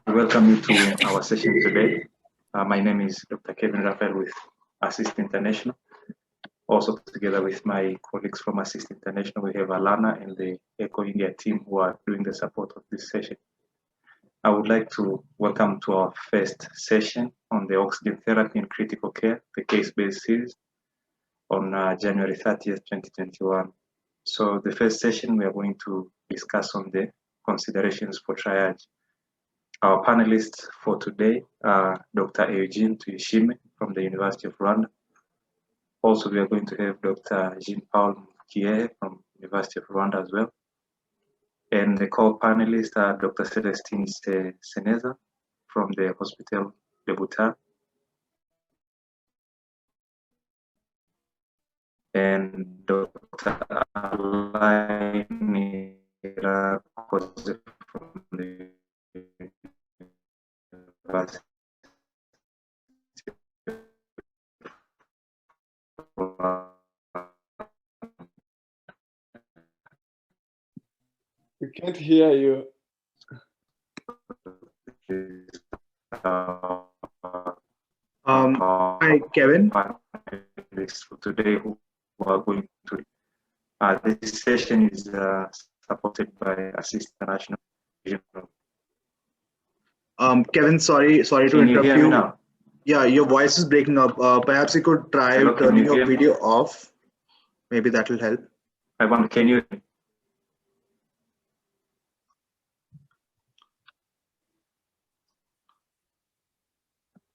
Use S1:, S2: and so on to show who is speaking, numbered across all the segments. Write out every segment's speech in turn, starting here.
S1: Welcome you to our session today. My name is Dr. Kevin Raphael with Assist International. Also together with my colleagues from Assist International, we have Alana and the ECHO India team who are doing the support of this session. I would like to welcome to our first session on the oxygen therapy in critical care, the case-based series on January 30th, 2021. So the first session we are going to discuss on the considerations for triage. Our panelists for today are Dr. Eugene from the University of Rwanda. Also, we are going to have Dr. Jean-Paul Kieh from University of Rwanda as well. And the co-panelists are Dr. Celestine Seneza from the Hospital de Buta and Dr. Alain Irakoze from the University
S2: We can't hear you.
S3: Hi, Kevin.
S1: Today, who are going to this session is supported by Assist International.
S3: Kevin, sorry to
S1: Can you
S3: interrupt
S1: hear me now?
S3: Yeah, your voice is breaking up. Perhaps you could try
S1: Hello,
S3: turning
S1: you
S3: your video off. Maybe that will help.
S1: Can you?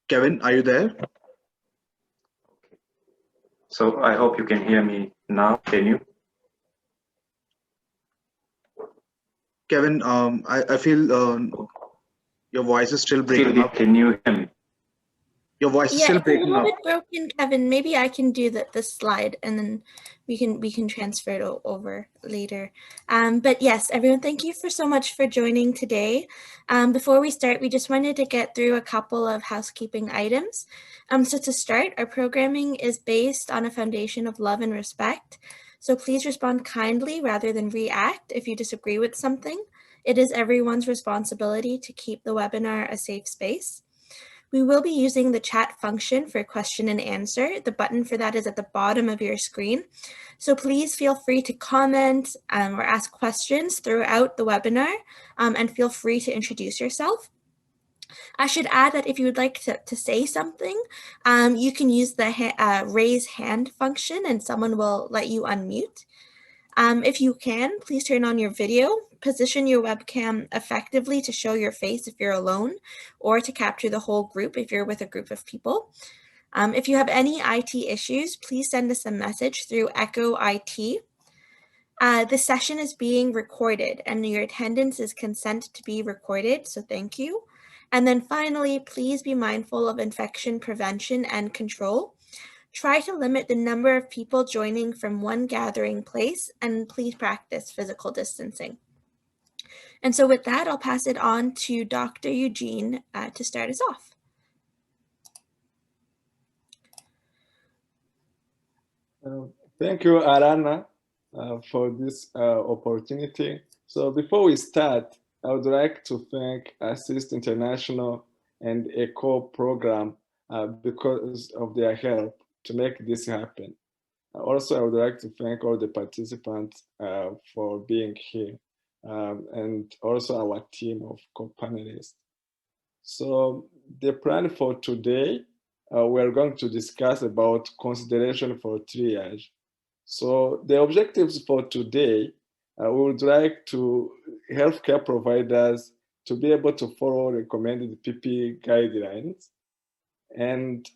S3: Kevin, are you there?
S1: Okay. So I hope you can hear me now. Can you?
S3: Kevin, I feel your voice is still breaking up.
S1: Can you hear me?
S3: Your voice is still breaking up.
S4: Yeah, it's a little bit broken, Kevin. Maybe I can do the slide, and then we can transfer it over later. But yes, everyone, thank you so much for joining today. Before we start, we just wanted to get through a couple of housekeeping items. So to start, our programming is based on a foundation of love and respect. So please respond kindly rather than react if you disagree with something. It is everyone's responsibility to keep the webinar a safe space. We will be using the chat function for question and answer. The button for that is at the bottom of your screen. So please feel free to comment or ask questions throughout the webinar, and feel free to introduce yourself. I should add that if you would like to say something, you can use the raise hand function and someone will let you unmute. If you can, please turn on your video, position your webcam effectively to show your face if you're alone, or to capture the whole group if you're with a group of people. If you have any IT issues, please send us a message through Echo IT. The session is being recorded and your attendance is consent to be recorded, so thank you. And then finally, please be mindful of infection prevention and control. Try to limit the number of people joining from one gathering place, and please practice physical distancing. And so with that, I'll pass it on to Dr. Eugene to start us off.
S2: Thank you, Alana, for this opportunity. So before we start, I would like to thank Assist International and ECHO program because of their help to make this happen. Also, I would like to thank all the participants for being here, and also our team of co-panelists. So the plan for today, we're going to discuss about consideration for triage. So the objectives for today, we would like to healthcare providers to be able to follow recommended PPE guidelines, and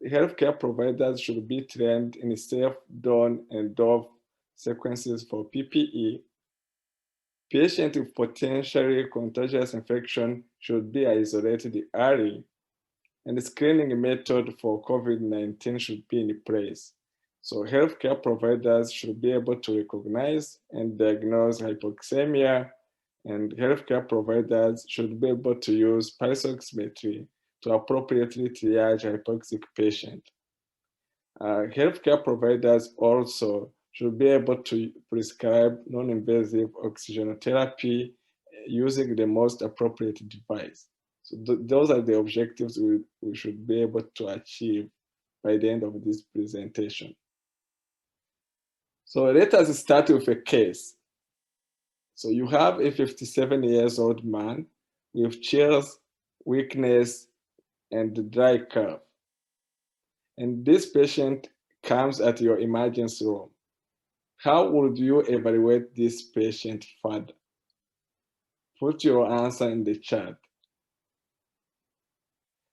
S2: healthcare providers should be trained in safe don and doff sequences for PPE. Patients with potentially contagious infection should be isolated early, and the screening method for COVID-19 should be in place. So healthcare providers should be able to recognize and diagnose hypoxemia, and healthcare providers should be able to use pulse oximetry to appropriately triage hypoxic patient. Healthcare providers also should be able to prescribe non-invasive oxygenotherapy using the most appropriate device. So those are the objectives we should be able to achieve by the end of this presentation. So let us start with a case. So you have a 57-year-old man with chills, weakness, and dry cough. And this patient comes at your emergency room. How would you evaluate this patient further? Put your answer in the chat.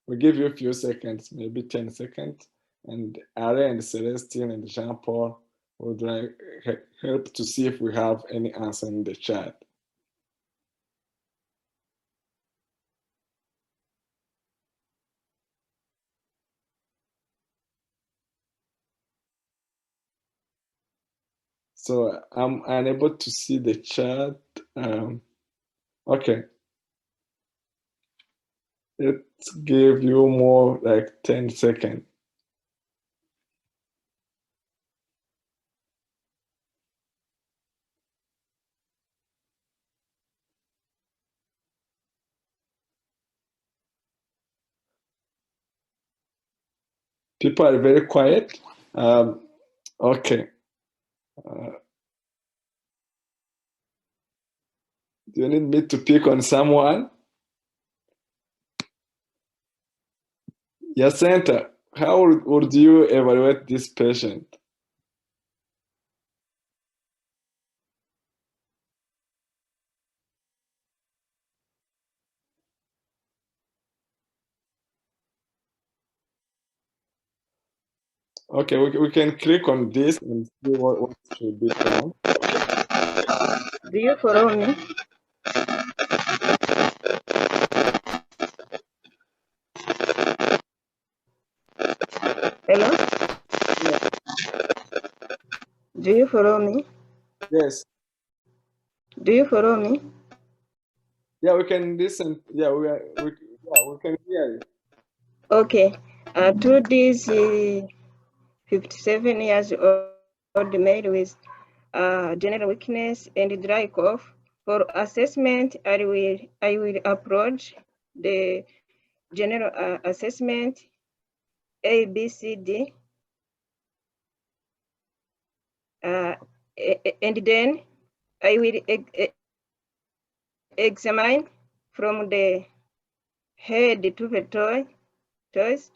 S2: We'll give you a few seconds, maybe 10 seconds, and Ari and Celestine and Jean-Paul would help to see if we have any answer in the chat. So I'm unable to see the chat. Okay. Let's give you more like 10 seconds. People are very quiet. Okay. Do you need me to pick on someone? Jacinta, how would you evaluate this patient? Okay, we can click on this and see what should be done.
S5: Do you follow me? Hello?
S2: Yeah.
S5: Do you follow me?
S2: Yes.
S5: Do you follow me?
S2: Yeah, we can listen. Yeah, we can hear you.
S5: Okay. To this 57 years old male with general weakness and dry cough. For assessment, I will approach the general assessment A, B, C, D, and then I will examine from the head to the toes,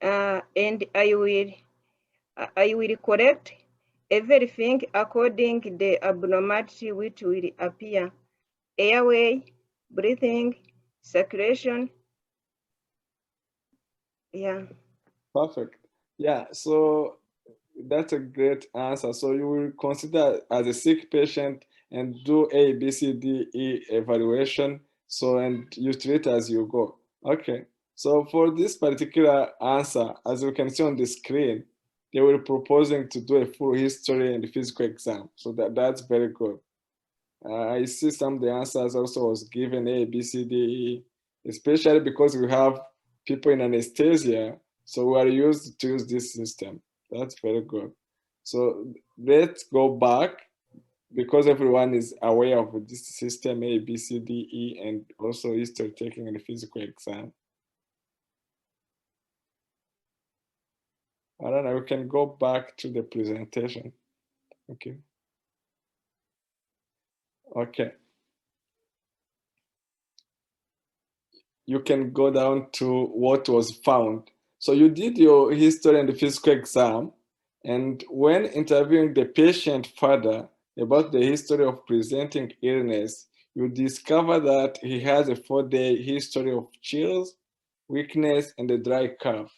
S5: and I will correct everything according to the abnormality which will appear: airway, breathing, circulation. Yeah.
S2: Perfect. Yeah, so that's a great answer. So you will consider as a sick patient and do A, B, C, D, E evaluation. So, and you treat as you go. Okay. So for this particular answer, as you can see on the screen, they were proposing to do a full history and physical exam. So that's very good. I see some of the answers also was given A, B, C, D, E, especially because we have people in anesthesia. So we are used to use this system. That's very good. So let's go back because everyone is aware of this system A, B, C, D, E, and also history taking the physical exam. I don't know, we can go back to the presentation. Okay. Okay. You can go down to what was found. So you did your history and physical exam, and when interviewing the patient further about the history of presenting illness, you discover that he has a 4-day history of chills, weakness, and a dry cough.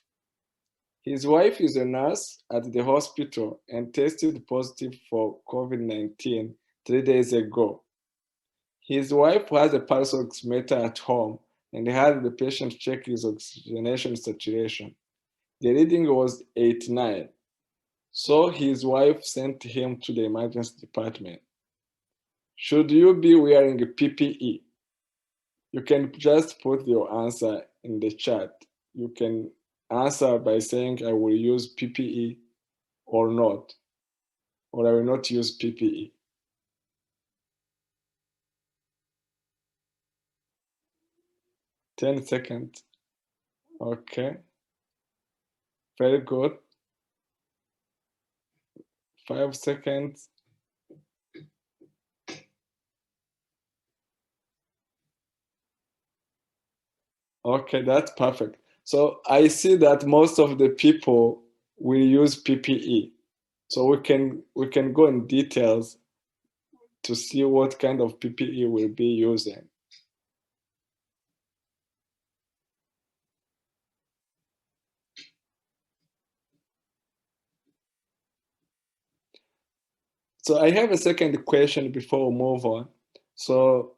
S2: His wife is a nurse at the hospital and tested positive for COVID-19 3 days ago. His wife has a pulse oximeter at home and had the patient check his oxygenation saturation. The reading was 89. So his wife sent him to the emergency department. Should you be wearing a PPE? You can just put your answer in the chat. You can answer by saying, I will use PPE or not, or I will not use PPE. 10 seconds. Okay. Very good. 5 seconds. Okay, that's perfect. So I see that most of the people will use PPE. So we can go in details to see what kind of PPE we'll be using. So I have a second question before we move on. So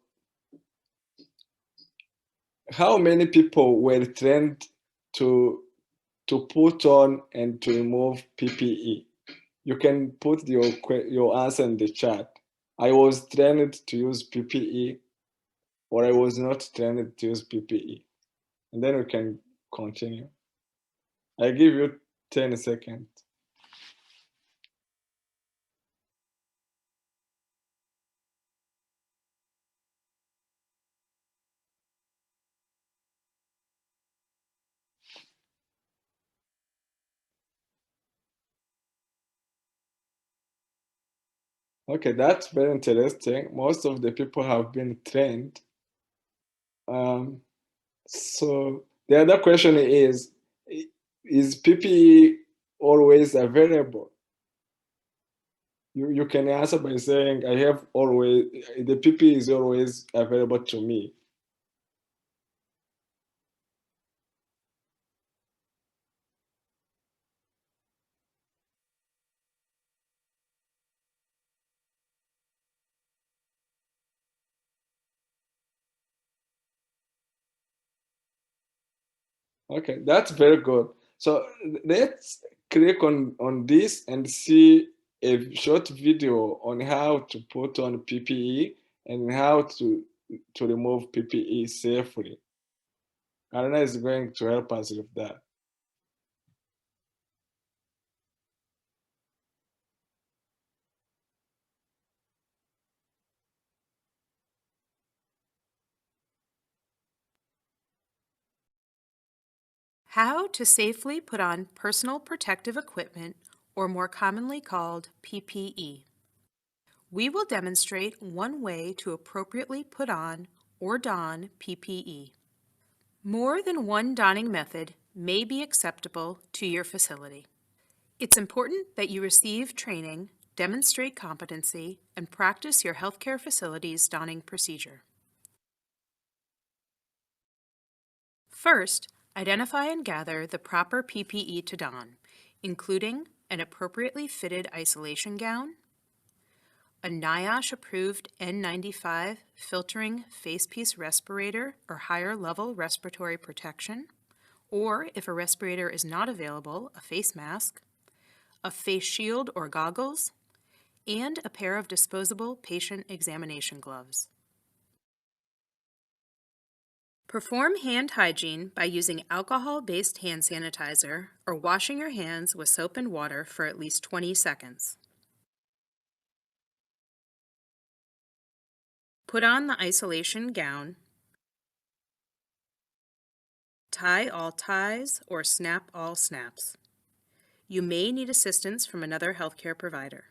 S2: how many people were trained to put on and to remove PPE? You can put your answer in the chat. I was trained to use PPE, or I was not trained to use PPE. And then we can continue. I give you 10 seconds. Okay, that's very interesting. Most of the people have been trained. So the other question is PPE always available? You can answer by saying, I have always, the PPE is always available to me. Okay, that's very good. So let's click on this and see a short video on how to put on PPE and how to remove PPE safely. Arana is going to help us with that.
S6: How to safely put on personal protective equipment, or more commonly called PPE. We will demonstrate one way to appropriately put on or don PPE. More than one donning method may be acceptable to your facility. It's important that you receive training, demonstrate competency, and practice your healthcare facility's donning procedure. First, identify and gather the proper PPE to don, including an appropriately fitted isolation gown, a NIOSH-approved N95 filtering facepiece respirator or higher level respiratory protection, or if a respirator is not available, a face mask, a face shield or goggles, and a pair of disposable patient examination gloves. Perform hand hygiene by using alcohol-based hand sanitizer or washing your hands with soap and water for at least 20 seconds. Put on the isolation gown. Tie all ties or snap all snaps. You may need assistance from another healthcare provider.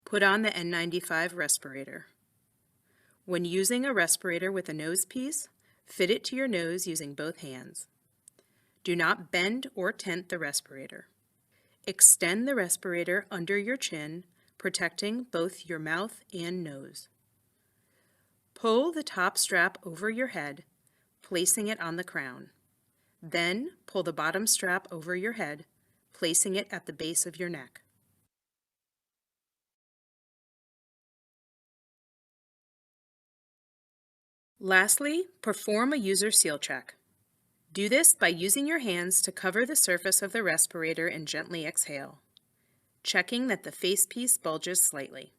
S6: Put on the N95 respirator. When using a respirator with a nose piece, fit it to your nose using both hands. Do not bend or tent the respirator. Extend the respirator under your chin, protecting both your mouth and nose. Pull the top strap over your head, placing it on the crown. Then pull the bottom strap over your head, placing it at the base of your neck. Lastly, perform a user seal check. Do this by using your hands to cover the surface of the respirator and gently exhale, checking that the facepiece bulges slightly.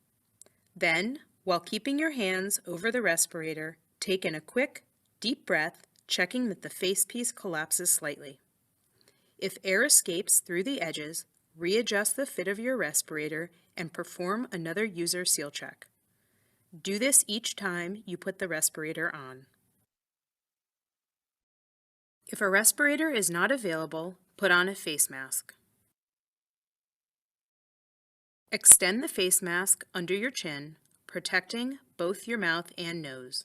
S6: Then, while keeping your hands over the respirator, take in a quick, Deep breath, checking that the facepiece collapses slightly. If air escapes through the edges, readjust the fit of your respirator and perform another user seal check. Do this each time you put the respirator on. If a respirator is not available, put on a face mask. Extend the face mask under your chin, protecting both your mouth and nose.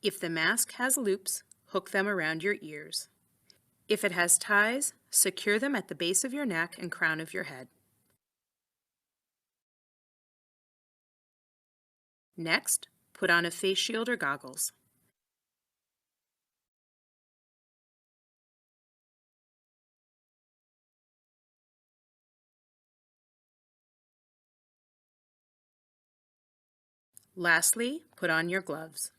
S6: If the mask has loops, hook them around your ears. If it has ties, secure them at the base of your neck and crown of your head. Next, put on a face shield or goggles. Lastly, put on your gloves.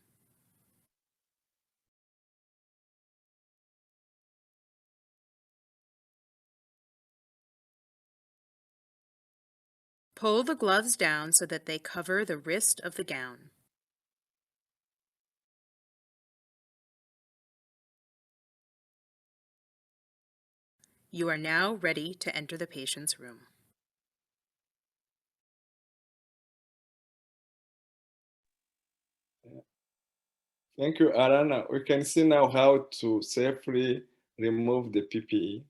S6: Pull the gloves down so that they cover the wrist of the gown. You are now ready to enter the patient's room.
S2: Thank you, Arana. We can see now how to safely remove the PPE.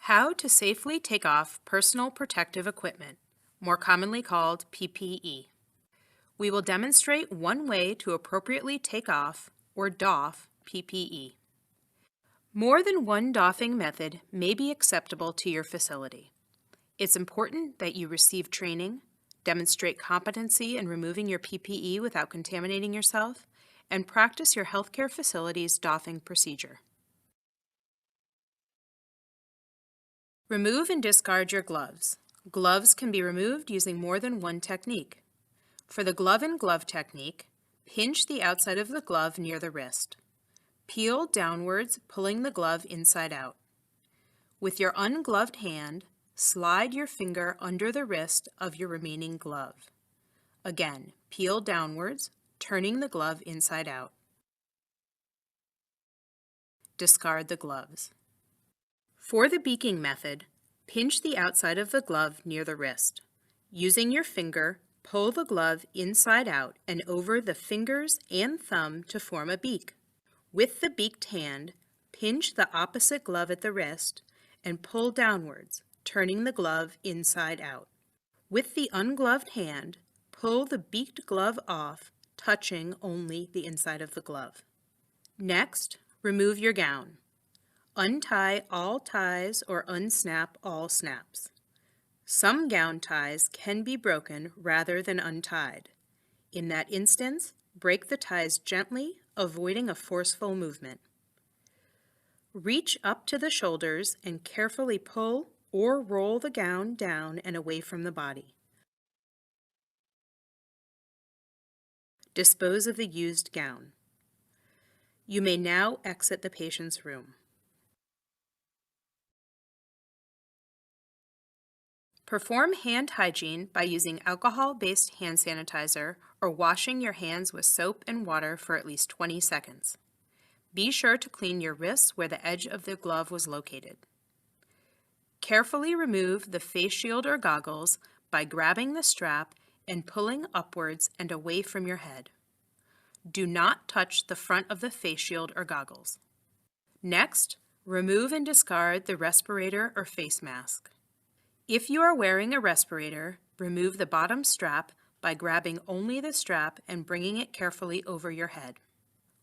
S6: How to safely take off personal protective equipment, more commonly called PPE. We will demonstrate one way to appropriately take off or doff PPE. More than one doffing method may be acceptable to your facility. It's important that you receive training, demonstrate competency in removing your PPE without contaminating yourself, and practice your healthcare facility's doffing procedure. Remove and discard your gloves. Gloves can be removed using more than one technique. For the glove and glove technique, pinch the outside of the glove near the wrist. Peel downwards, pulling the glove inside out. With your ungloved hand, slide your finger under the wrist of your remaining glove. Again, peel downwards, turning the glove inside out. Discard the gloves. For the beaking method, pinch the outside of the glove near the wrist. Using your finger, pull the glove inside out and over the fingers and thumb to form a beak. With the beaked hand, pinch the opposite glove at the wrist and pull downwards, turning the glove inside out. With the ungloved hand, pull the beaked glove off, touching only the inside of the glove. Next, remove your gown. Untie all ties or unsnap all snaps. Some gown ties can be broken rather than untied. In that instance, break the ties gently, avoiding a forceful movement. Reach up to the shoulders and carefully pull or roll the gown down and away from the body. Dispose of the used gown. You may now exit the patient's room. Perform hand hygiene by using alcohol-based hand sanitizer or washing your hands with soap and water for at least 20 seconds. Be sure to clean your wrists where the edge of the glove was located. Carefully remove the face shield or goggles by grabbing the strap and pulling upwards and away from your head. Do not touch the front of the face shield or goggles. Next, remove and discard the respirator or face mask. If you are wearing a respirator, remove the bottom strap by grabbing only the strap and bringing it carefully over your head.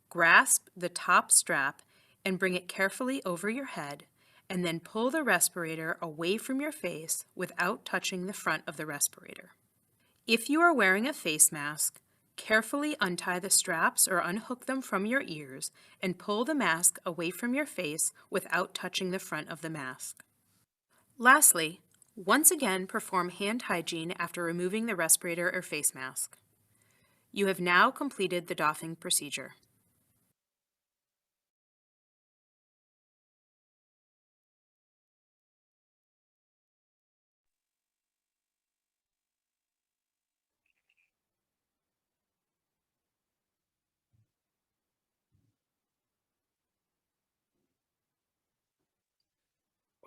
S6: Grasp the top strap and bring it carefully over your head, and then pull the respirator away from your face without touching the front of the respirator. If you are wearing a face mask, carefully untie the straps or unhook them from your ears and pull the mask away from your face without touching the front of the mask. Lastly, once again perform hand hygiene after removing the respirator or face mask. You have now completed the doffing procedure.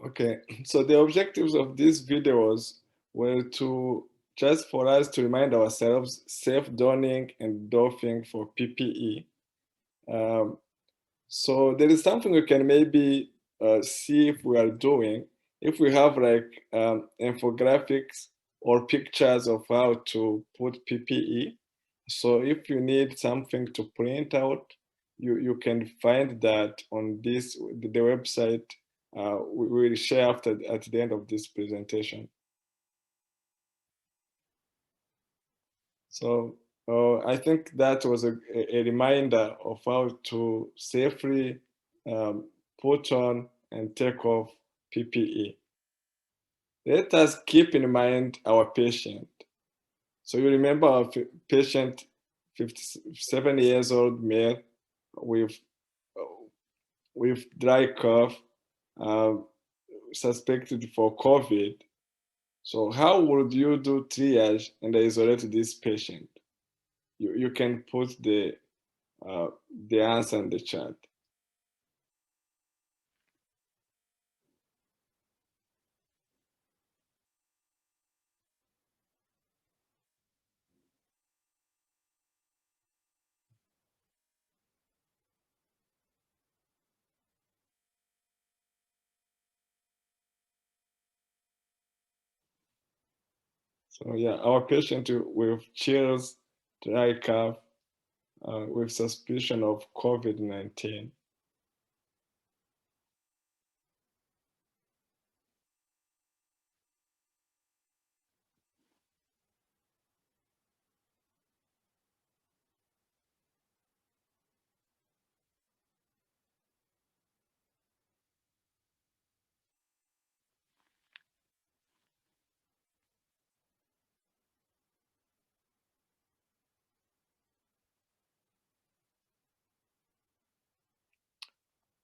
S2: Okay, so the objectives of these videos were to just for us to remind ourselves safe donning and doffing for PPE. So there is something we can maybe see if we are doing, if we have like infographics or pictures of how to put PPE. So if you need something to print out, you can find that on the website. We will share at the end of this presentation. So I think that was a reminder of how to safely put on and take off PPE. Let us keep in mind our patient. So you remember our patient, 57 years old male with dry cough, suspected for COVID. So how would you do triage and isolate this patient? You can put the answer in the chat. So yeah, our patient with chills, dry cough, with suspicion of COVID-19.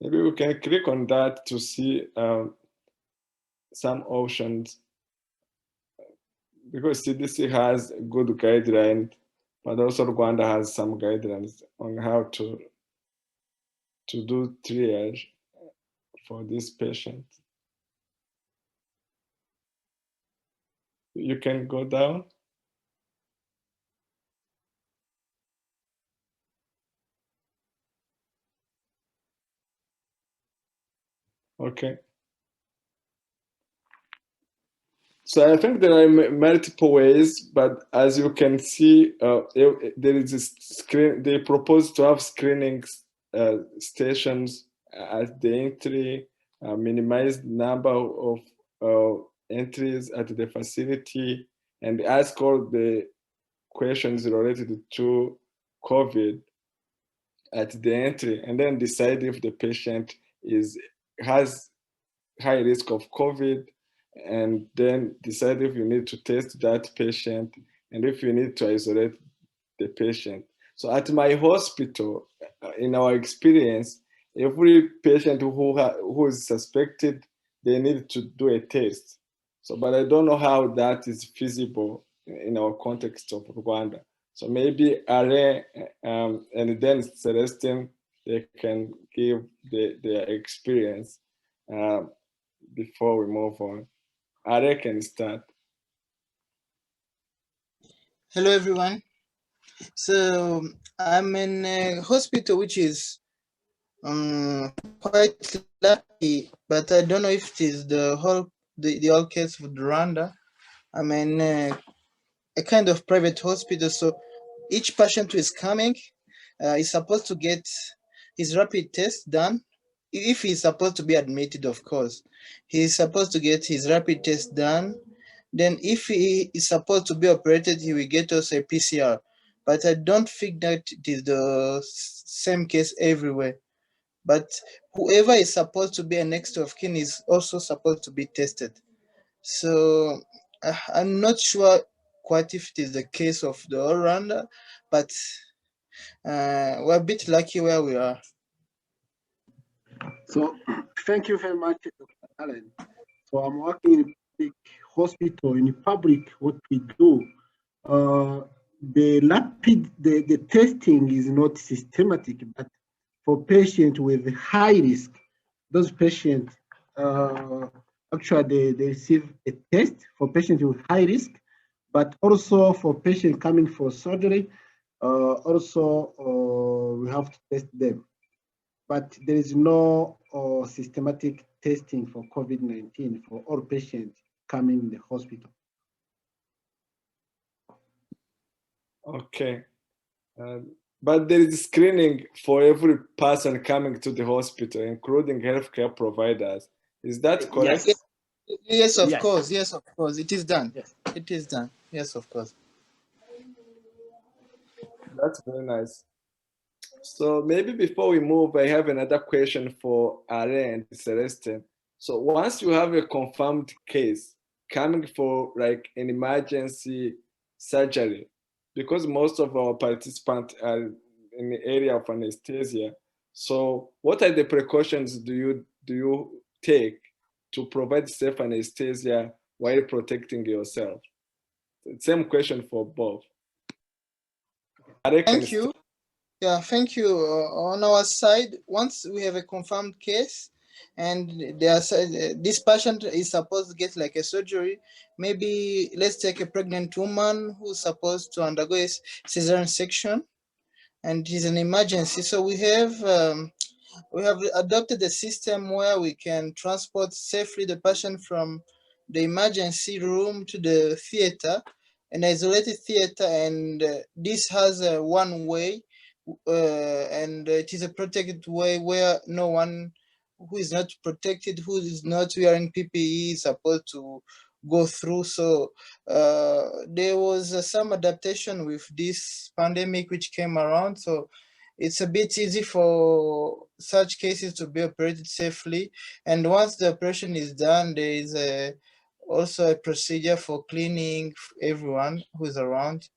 S2: Maybe we can click on that to see some options, because CDC has good guidelines, but also Rwanda has some guidelines on how to do triage for this patient. You can go down. Okay. So I think there are multiple ways, but as you can see, there is a screen. They propose to have screening stations at the entry, minimize number of entries at the facility, and ask all the questions related to COVID at the entry, and then decide if the patient has high risk of COVID, and then decide if you need to test that patient and if you need to isolate the patient. So at my hospital, in our experience, every patient who is suspected, they need to do a test. So, but I don't know how that is feasible in our context of Rwanda. So maybe Are and then Celestine, they can give their experience before we move on. Are can start.
S7: Hello, everyone. So I'm in a hospital which is quite lucky, but I don't know if it is the whole case of Rwanda. I'm in a kind of private hospital, so each patient who is coming is supposed to get his rapid test done. If he's supposed to be admitted, of course, he's supposed to get his rapid test done. Then if he is supposed to be operated, he will get also a PCR. But I don't think that it is the same case everywhere. But whoever is supposed to be a next of kin is also supposed to be tested. So I'm not sure quite if it is the case of the whole Rwanda, but we're a bit lucky where we are.
S8: So thank you very much, Dr. Allen. So I'm working in a public hospital. In public, what we do, the testing is not systematic, but for patients with high risk, those patients actually they receive a test for patients with high risk, but also for patients coming for surgery, we have to test them. But there is no systematic testing for COVID-19 for all patients coming in the hospital.
S2: Okay. But there is screening for every person coming to the hospital, including healthcare providers. Is that correct?
S7: Yes. Yes, of
S8: Yes.
S7: course. Yes, of course. It is done.
S8: Yes.
S7: It is done. Yes, of course.
S2: That's very nice. So maybe before we move, I have another question for Are and Celeste. So once you have a confirmed case coming for like an emergency surgery, because most of our participants are in the area of anesthesia, so what are the precautions do you take to provide safe anesthesia while protecting yourself? Same question for both.
S7: Thank you. Yeah, thank you. On our side, once we have a confirmed case and this patient is supposed to get like a surgery, maybe let's take a pregnant woman who's supposed to undergo a cesarean section and it is an emergency. So we have adopted a system where we can transport safely the patient from the emergency room to the theater, an isolated theater, and this has a one way and it is a protected way where no one who is not protected, who is not wearing PPE is supposed to go through. So there was some adaptation with this pandemic which came around. So it's a bit easy for such cases to be operated safely. And once the operation is done, there is also a procedure for cleaning everyone who is around.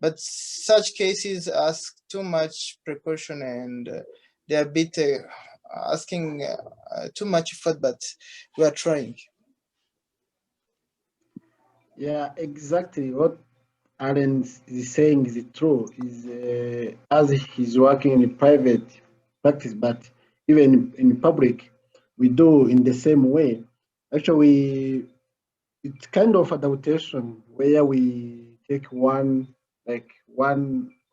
S7: But such cases ask too much precaution and they're a bit asking too much effort, but we are trying.
S8: Yeah, exactly. What Aaron is saying is true. As he's working in a private practice, but even in public, we do in the same way. Actually, it's kind of adaptation where we take one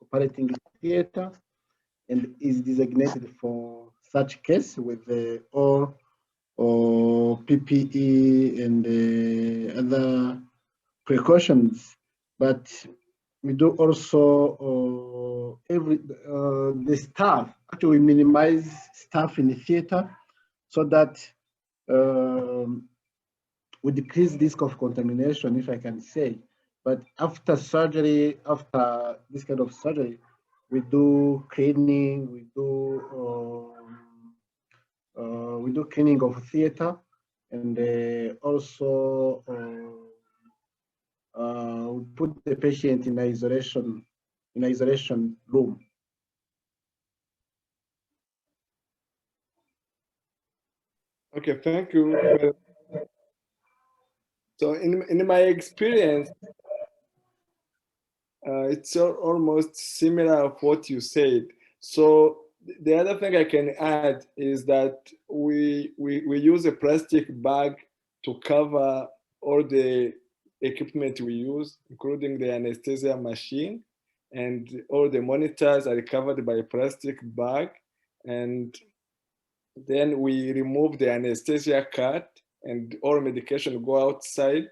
S8: operating theater and is designated for such case with all PPE and other precautions. But we do also the staff. Actually, we minimize staff in the theater so that we decrease risk of contamination, if I can say. But after surgery, after this kind of surgery, we do cleaning, we do cleaning of theater, and also we put the patient in isolation room.
S2: Okay, thank you. So in my experience, it's almost similar of what you said. So the other thing I can add is that we use a plastic bag to cover all the equipment we use, including the anesthesia machine, and all the monitors are covered by a plastic bag. And then we remove the anesthesia cart and all medication go outside.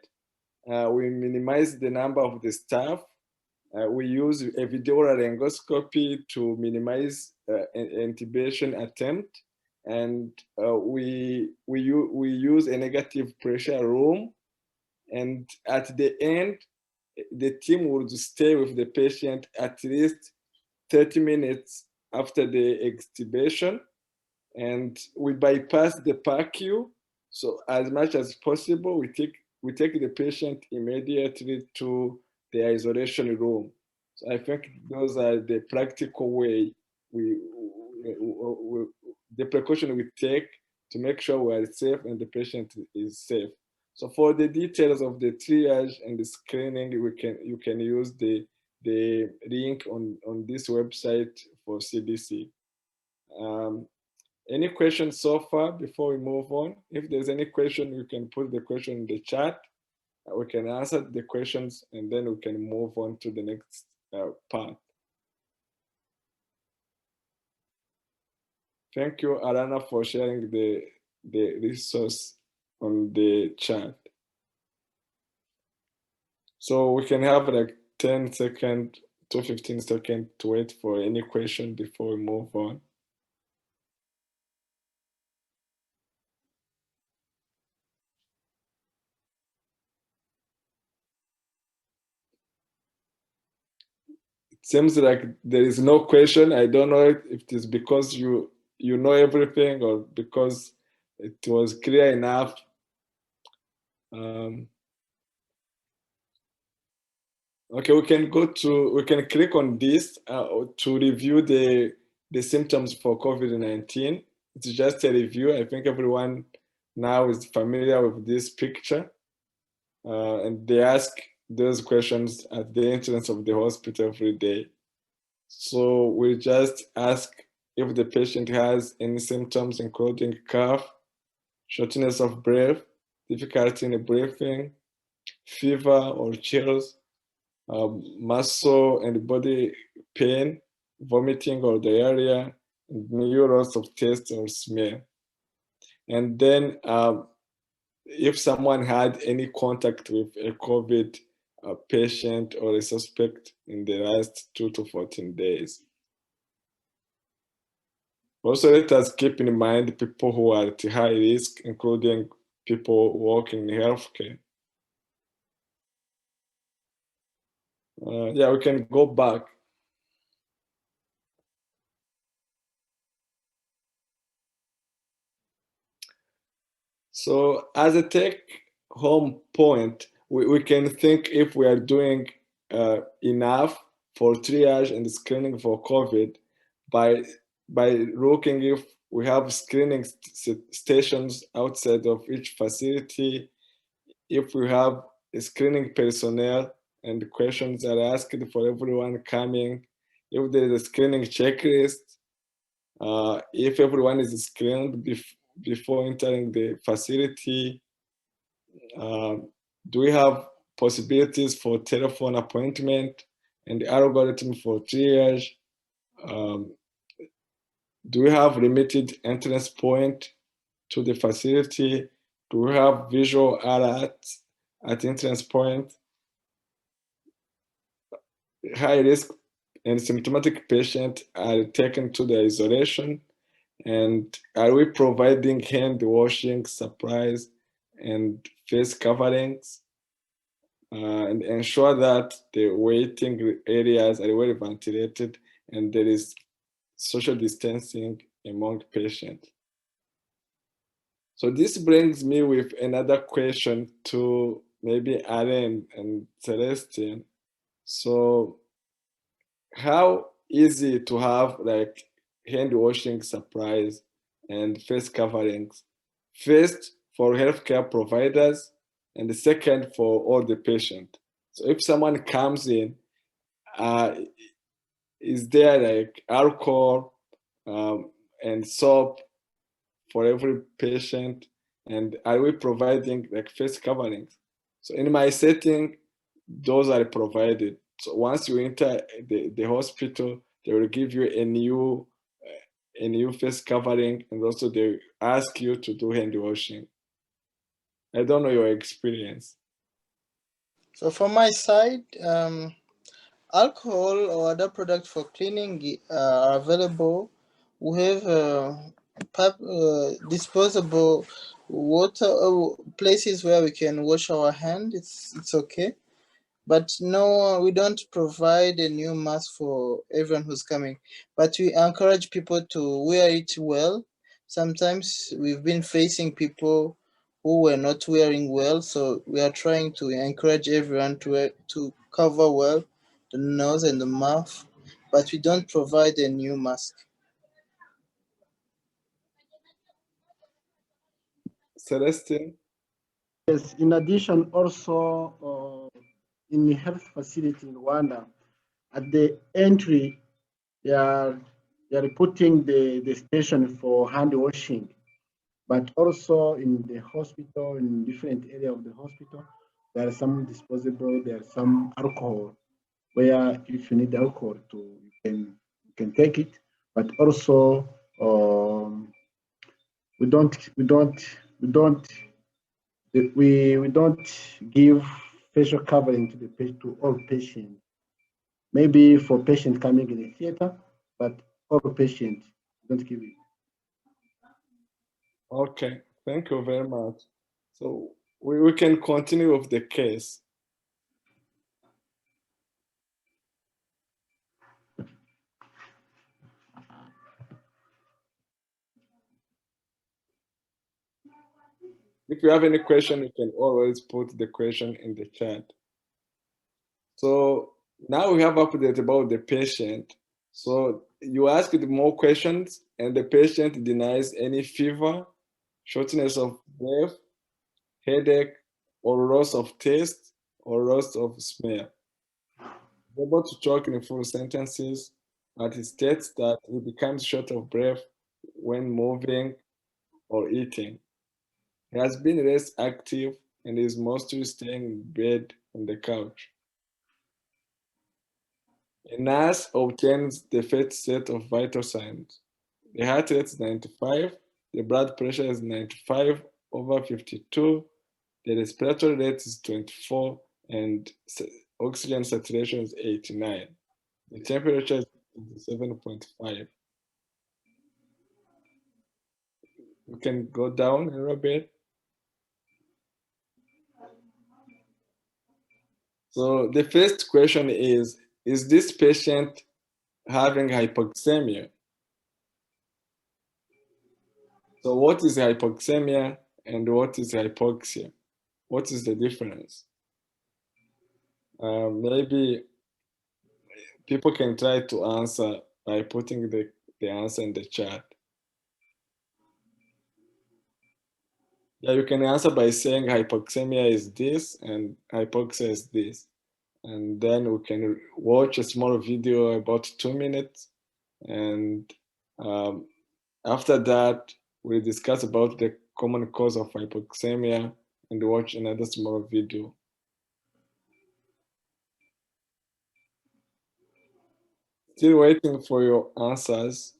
S2: We minimize the number of the staff. We use epidural laryngoscopy to minimize intubation attempt, and we use a negative pressure room. And at the end, the team would stay with the patient at least 30 minutes after the extubation, and we bypass the PACU. So as much as possible, we take the patient immediately to the isolation room. So I think those are the practical way the precaution we take to make sure we are safe and the patient is safe. So for the details of the triage and the screening, you can use the link on this website for CDC. Any questions so far before we move on? If there's any question, you can put the question in the chat. We can answer the questions and then we can move on to the next part. Thank you, Alana, for sharing the resource on the chat. So we can have like 10 seconds to 15 seconds to wait for any question before we move on. It seems like there is no question. I don't know if it is because you know everything or because it was clear enough. Okay, we can click on this to review the symptoms for COVID-19. It's just a review. I think everyone now is familiar with this picture. And they ask those questions at the entrance of the hospital every day. So we just ask if the patient has any symptoms, including cough, shortness of breath, difficulty in breathing, fever or chills, muscle and body pain, vomiting or diarrhea, and new loss of taste or smell. And then if someone had any contact with a COVID patient or a suspect in the last 2 to 14 days. Also, let us keep in mind people who are at high risk, including people working in healthcare. Yeah, we can go back. So as a take-home point, we can think if we are doing enough for triage and screening for COVID by looking if we have screening stations outside of each facility, if we have screening personnel and questions are asked for everyone coming, if there is a screening checklist, if everyone is screened before entering the facility, do we have possibilities for telephone appointment and the algorithm for triage? Do we have limited entrance point to the facility? Do we have visual alerts at entrance point? High risk and symptomatic patients are taken to the isolation. And are we providing hand washing supplies and face coverings? And ensure that the waiting areas are well ventilated and there is social distancing among patients. So this brings me with another question to maybe Aaron and Celestine. So how easy to have like hand washing supplies and face coverings? First, for healthcare providers, and the second for all the patient. So if someone comes in, is there like alcohol and soap for every patient? And are we providing like face coverings? So in my setting, those are provided. So once you enter the hospital, they will give you a new face covering, and also they ask you to do hand washing. I don't know your experience.
S7: So from my side, alcohol or other products for cleaning are available. We have disposable water places where we can wash our hand. It's okay, but no, we don't provide a new mask for everyone who's coming. But we encourage people to wear it well. Sometimes we've been facing people who were not wearing well, so we are trying to encourage everyone to cover well the nose and the mouth, but we don't provide a new mask.
S2: Celestine?
S8: Yes, in addition, also in the health facility in Rwanda, at the entry, there are they are putting the station for hand washing, but also in the hospital, in different area of the hospital, there are some disposable, there are some alcohol, where if you need alcohol you can take it, but also we don't give facial covering to all patients. Maybe for patients coming in the theater, but all patients don't give it.
S2: Okay, thank you very much. So we can continue with the case. If you have any question, you can always put the question in the chat. So now we have update about the patient. So you asked more questions and the patient denies any fever, shortness of breath, headache, or loss of taste, or loss of smell. He's able to talk in full sentences, but he states that he becomes short of breath when moving or eating. He has been less active and is mostly staying in bed on the couch. A nurse obtains the first set of vital signs. The heart rate is 95, the blood pressure is 95/52, the respiratory rate is 24, and oxygen saturation is 89. The temperature is 7.5. We can go down a little bit. So the first question is this patient having hypoxemia? So what is hypoxemia and what is hypoxia? What is the difference? Maybe people can try to answer by putting the answer in the chat. Yeah, you can answer by saying hypoxemia is this and hypoxia is this. And then we can watch a small video about 2 minutes. And after that, we discuss about the common cause of hypoxemia and watch another small video. Still waiting for your answers.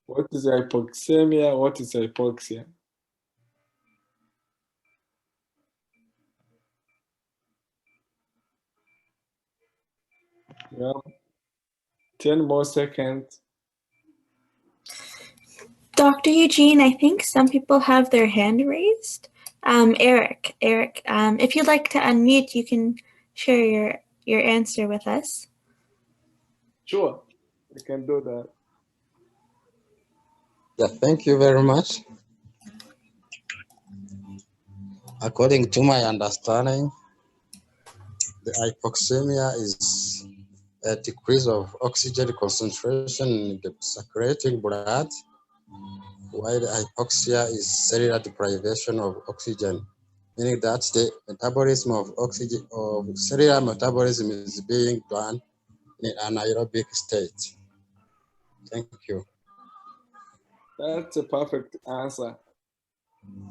S2: What is hypoxemia? What is hypoxia? Yeah. 10 more seconds.
S4: Dr. Eugene, I think some people have their hand raised. Eric, if you'd like to unmute, you can share your answer with us.
S2: Sure, we can do that.
S9: Yeah, thank you very much. According to my understanding, the hypoxemia is a decrease of oxygen concentration in the circulating blood, while hypoxia is cellular deprivation of oxygen, meaning that the metabolism of oxygen or cellular metabolism is being done in an anaerobic state. Thank you.
S2: That's a perfect answer.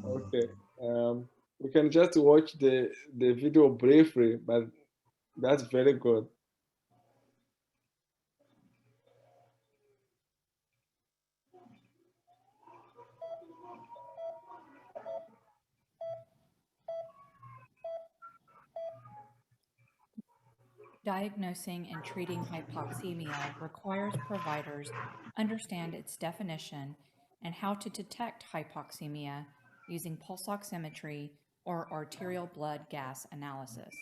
S2: Okay, we can just watch the video briefly, but that's very good.
S10: Diagnosing and treating hypoxemia requires providers understand its definition and how to detect hypoxemia using pulse oximetry or arterial blood gas analysis.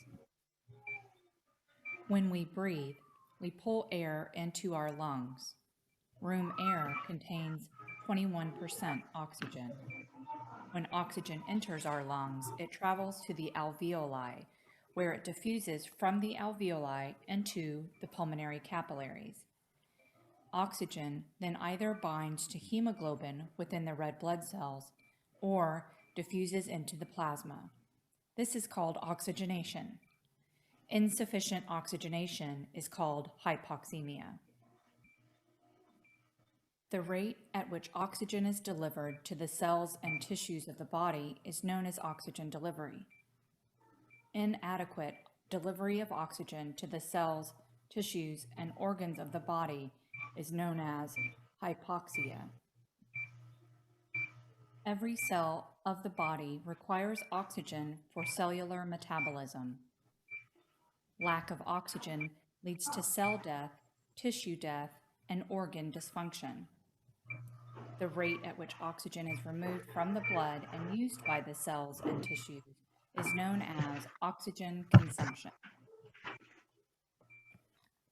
S10: When we breathe, we pull air into our lungs. Room air contains 21% oxygen. When oxygen enters our lungs, it travels to the alveoli, where it diffuses from the alveoli into the pulmonary capillaries. Oxygen then either binds to hemoglobin within the red blood cells or diffuses into the plasma. This is called oxygenation. Insufficient oxygenation is called hypoxemia. The rate at which oxygen is delivered to the cells and tissues of the body is known as oxygen delivery. Inadequate delivery of oxygen to the cells, tissues, and organs of the body is known as hypoxia. Every cell of the body requires oxygen for cellular metabolism. Lack of oxygen leads to cell death, tissue death, and organ dysfunction. The rate at which oxygen is removed from the blood and used by the cells and tissues is known as oxygen consumption.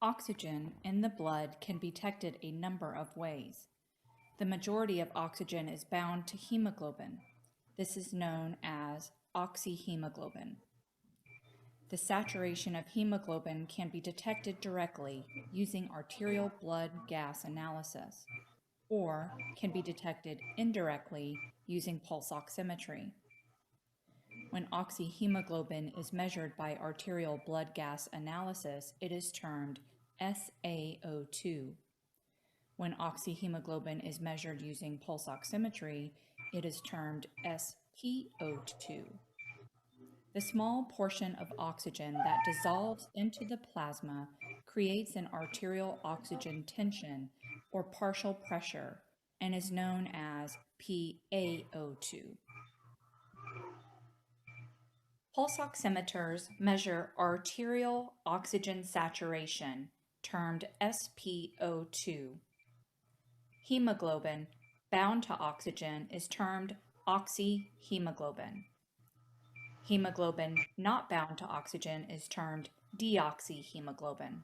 S10: Oxygen in the blood can be detected a number of ways. The majority of oxygen is bound to hemoglobin. This is known as oxyhemoglobin. The saturation of hemoglobin can be detected directly using arterial blood gas analysis, or can be detected indirectly using pulse oximetry. When oxyhemoglobin is measured by arterial blood gas analysis, it is termed SaO2. When oxyhemoglobin is measured using pulse oximetry, it is termed SpO2. The small portion of oxygen that dissolves into the plasma creates an arterial oxygen tension or partial pressure and is known as PaO2. Pulse oximeters measure arterial oxygen saturation, termed SpO2. Hemoglobin bound to oxygen is termed oxyhemoglobin. Hemoglobin not bound to oxygen is termed deoxyhemoglobin.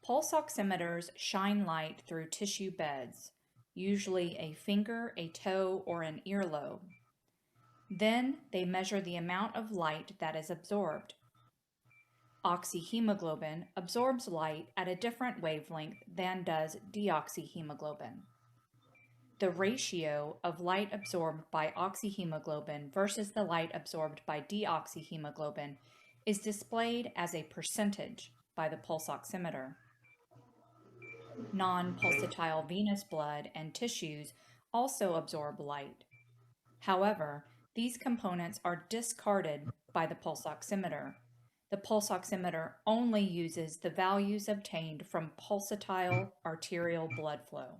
S10: Pulse oximeters shine light through tissue beds, usually a finger, a toe, or an earlobe. Then they measure the amount of light that is absorbed. Oxyhemoglobin absorbs light at a different wavelength than does deoxyhemoglobin. The ratio of light absorbed by oxyhemoglobin versus the light absorbed by deoxyhemoglobin is displayed as a percentage by the pulse oximeter. Non-pulsatile venous blood and tissues also absorb light. However, these components are discarded by the pulse oximeter. The pulse oximeter only uses the values obtained from pulsatile arterial blood flow.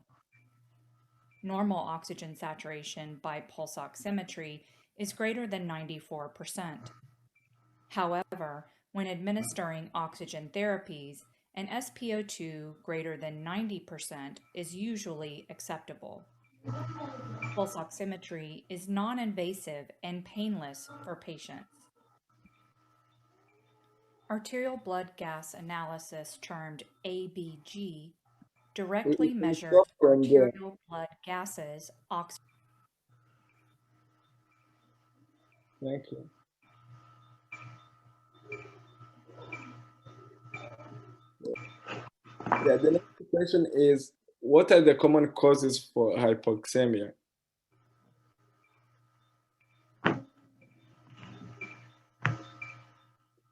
S10: Normal oxygen saturation by pulse oximetry is greater than 94%. However, when administering oxygen therapies, an SpO2 greater than 90% is usually acceptable. Pulse oximetry is non-invasive and painless for patients. Arterial blood gas analysis, termed ABG, directly measures arterial blood gases.
S2: Thank you. Yeah, the next question is, what are the common causes for hypoxemia?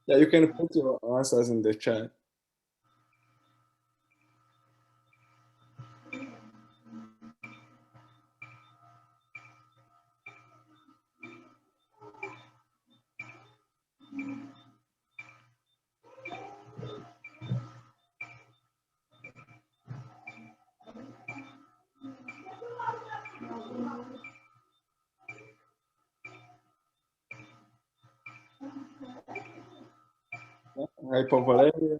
S2: Yeah, you can put your answers in the chat. Hypovolemia,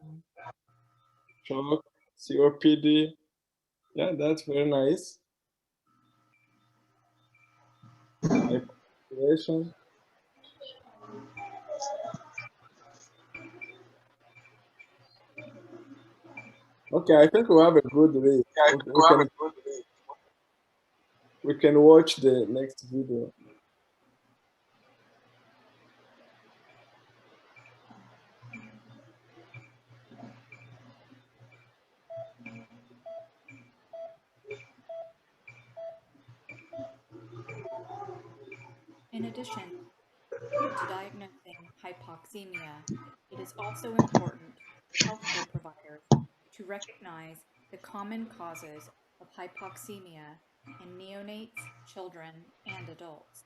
S2: shock, COPD. Yeah, that's very nice. Hypoventilation. Okay, I think we have a good read. We can watch the next video.
S10: In addition to diagnosing hypoxia, hypoxemia, it is also important for healthcare providers to recognize the common causes of hypoxemia in neonates, children, and adults.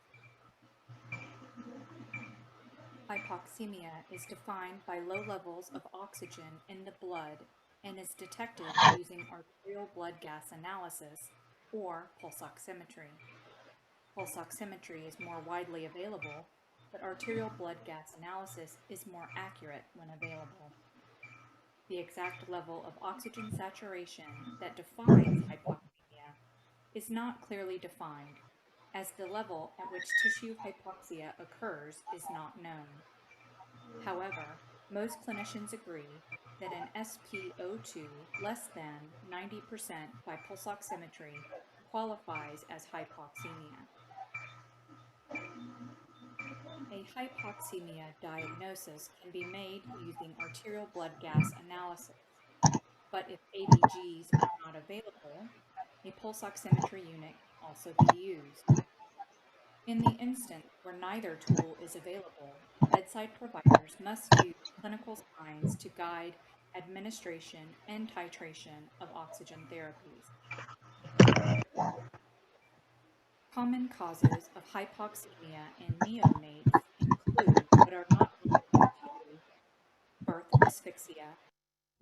S10: Hypoxemia is defined by low levels of oxygen in the blood and is detected using arterial blood gas analysis or pulse oximetry. Pulse oximetry is more widely available, but arterial blood gas analysis is more accurate when available. The exact level of oxygen saturation that defines hypoxemia is not clearly defined, as the level at which tissue hypoxia occurs is not known. However, most clinicians agree that an SpO2 less than 90% by pulse oximetry qualifies as hypoxemia. A hypoxemia diagnosis can be made using arterial blood gas analysis, but if ABGs are not available, a pulse oximetry unit can also be used. In the instance where neither tool is available, bedside providers must use clinical signs to guide administration and titration of oxygen therapies. Common causes of hypoxemia in neonates include, but are not limited to, birth asphyxia,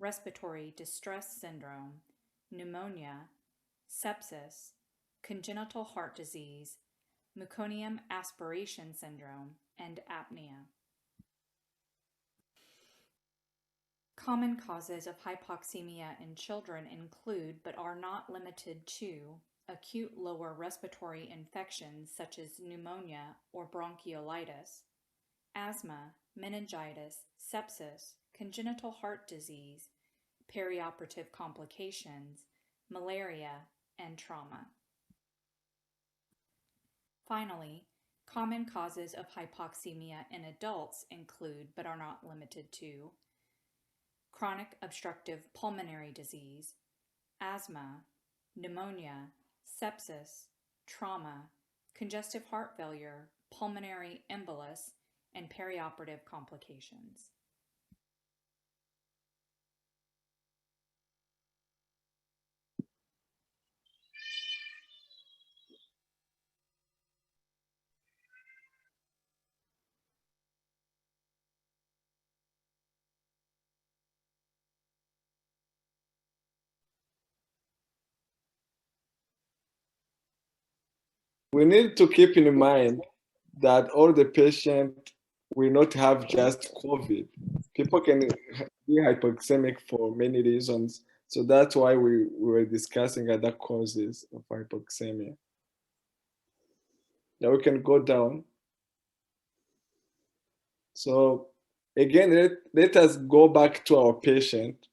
S10: respiratory distress syndrome, pneumonia, sepsis, congenital heart disease, meconium aspiration syndrome, and apnea. Common causes of hypoxemia in children include, but are not limited to, acute lower respiratory infections such as pneumonia or bronchiolitis, asthma, meningitis, sepsis, congenital heart disease, perioperative complications, malaria, and trauma. Finally, common causes of hypoxemia in adults include, but are not limited to, chronic obstructive pulmonary disease, asthma, pneumonia, sepsis, trauma, congestive heart failure, pulmonary embolus, and perioperative complications.
S2: We need to keep in mind that all the patients will not have just COVID. People can be hypoxemic for many reasons. So that's why we were discussing other causes of hypoxemia. Now we can go down. So again, let us go back to our patient.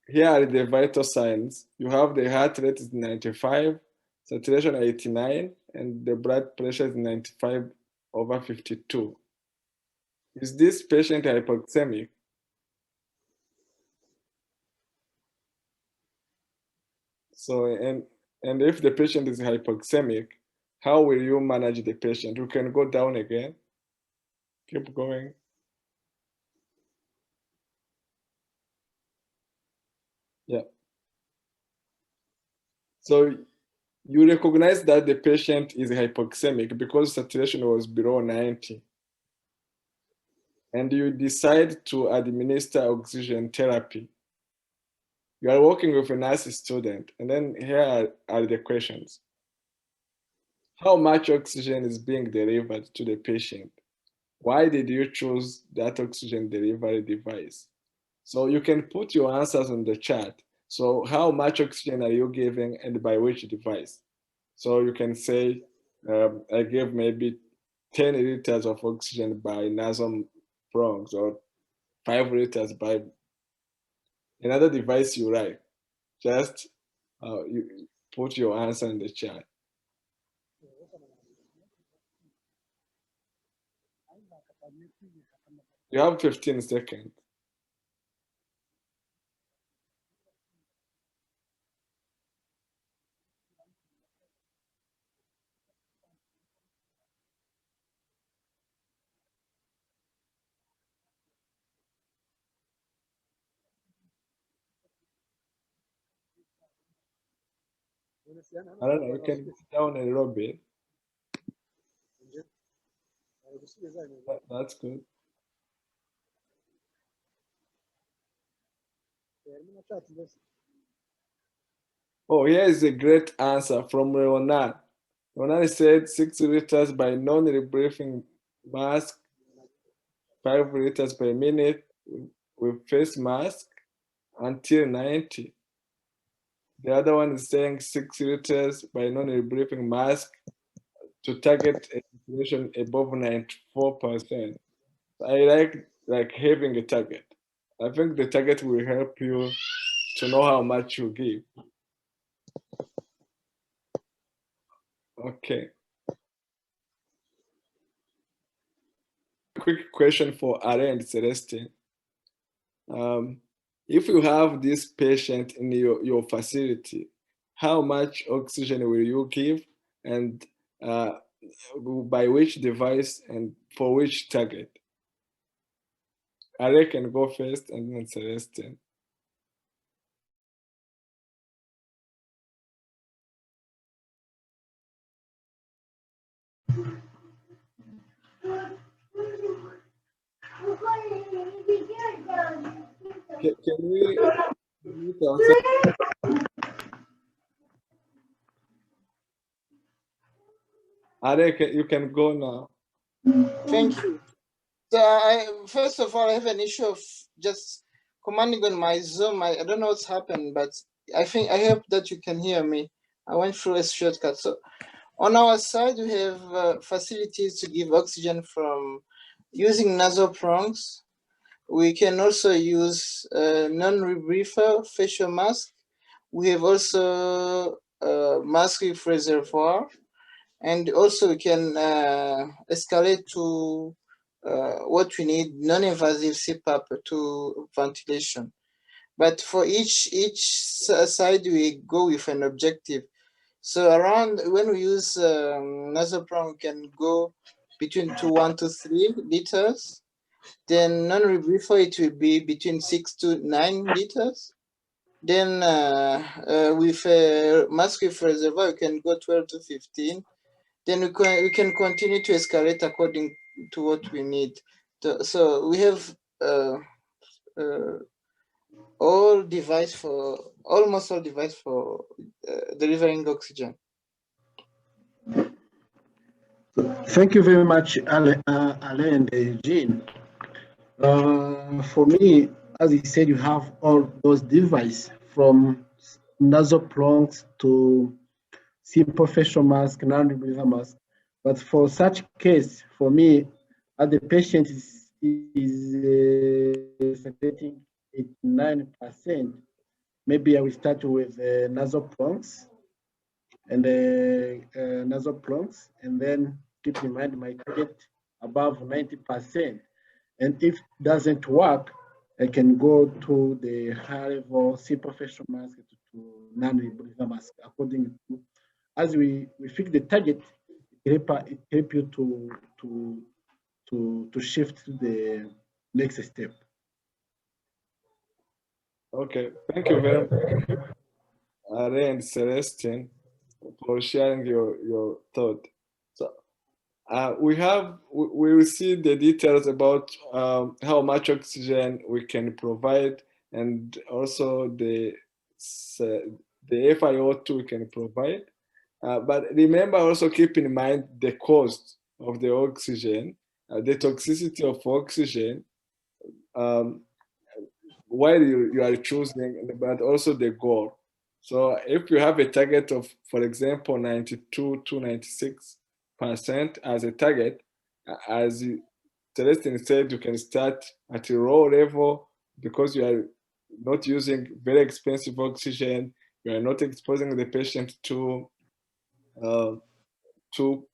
S2: Here are the vital signs. You have the heart rate is 95, saturation 89, and the blood pressure is 95/52. Is this patient hypoxemic? So, and if the patient is hypoxemic, how will you manage the patient? You can go down again. Keep going. Yeah. So you recognize that the patient is hypoxemic because saturation was below 90. And you decide to administer oxygen therapy. You are working with a nurse student, and then here are the questions. How much oxygen is being delivered to the patient? Why did you choose that oxygen delivery device? So you can put your answers on the chat. So how much oxygen are you giving and by which device? So you can say, I gave maybe 10 liters of oxygen by nasopharynx or 5 liters by another device you write. Just you put your answer in the chat. You have 15 seconds. I don't know, you can sit down a little bit. That's good. Oh, here is a great answer from Rwanda. Rwanda said 6 liters by non-rebreathing mask, 5 liters per minute with face mask until 90. The other one is saying 6 liters by non-rebreathing mask to target a saturation above 94%. I like having a target. I think the target will help you to know how much you give. Okay. Quick question for Are and Celestine. If you have this patient in your facility, how much oxygen will you give, and by which device and for which target? Are can go first, and then Celestine. Can we mute ourselves? Are, you can go now.
S7: Thank you. So first of all, I have an issue of just commanding on my Zoom. I don't know what's happened, but I hope that you can hear me. I went through a shortcut. So on our side, we have facilities to give oxygen from using nasal prongs. We can also use non-rebreather facial mask. We have also mask with reservoir, and also we can escalate to what we need, non-invasive CPAP to ventilation. But for each side, we go with an objective. So around when we use nasal prong, we can go between 1 to 3 liters. Then non-rebreather, it will be between 6 to 9 liters. Then with a mask with reservoir, you can go 12 to 15. Then we can continue to escalate according to what we need. So we have almost all device for delivering oxygen.
S8: Thank you very much, Ale and Eugene. For me, as you said, you have all those devices from nasal prongs to simple facial mask, non-rebreather mask. But for such case, for me, as the patient is saturating 89%, maybe I will start with nasal prongs and then keep in mind my target above 90%. And if it doesn't work, I can go to the high level simple facial mask to non-rebreather mask. According to, as we fix the target, it help you to shift to the next step.
S2: Okay, thank you very much, Are and Celestine, for sharing your thought. So we will see the details about how much oxygen we can provide, and also the FiO2 we can provide. But remember, also keep in mind the cost of the oxygen, the toxicity of oxygen, while you are choosing, but also the goal. So if you have a target of, for example, 92 to 96% as a target, as Celestine said, you can start at a low level because you are not using very expensive oxygen. You are not exposing the patient to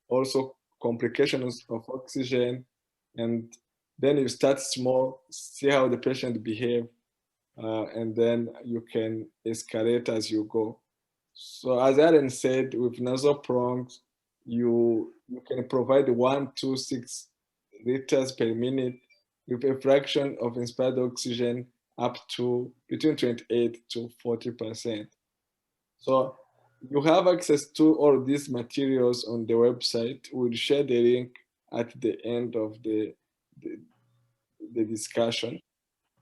S2: also complications of oxygen, and then you start small, see how the patient behave, and then you can escalate as you go. So as Aaron said, with nasal prongs, you can provide 1 to 6 liters per minute with a fraction of inspired oxygen up to between 28 to 40%. So you have access to all these materials on the website. We'll share the link at the end of the discussion.